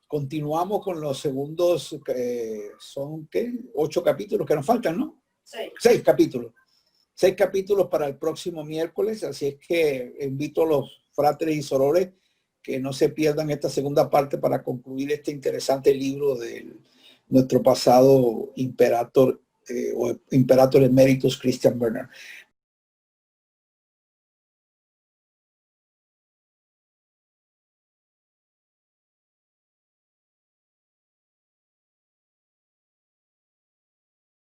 Continuamos con los segundos, son ¿qué? 8 capítulos que nos faltan, ¿no? 6 capítulos. 6 capítulos para el próximo miércoles, así es que invito a los fráteres y sorores que no se pierdan esta segunda parte para concluir este interesante libro de nuestro pasado imperator o Imperator Emeritus Christian Berner.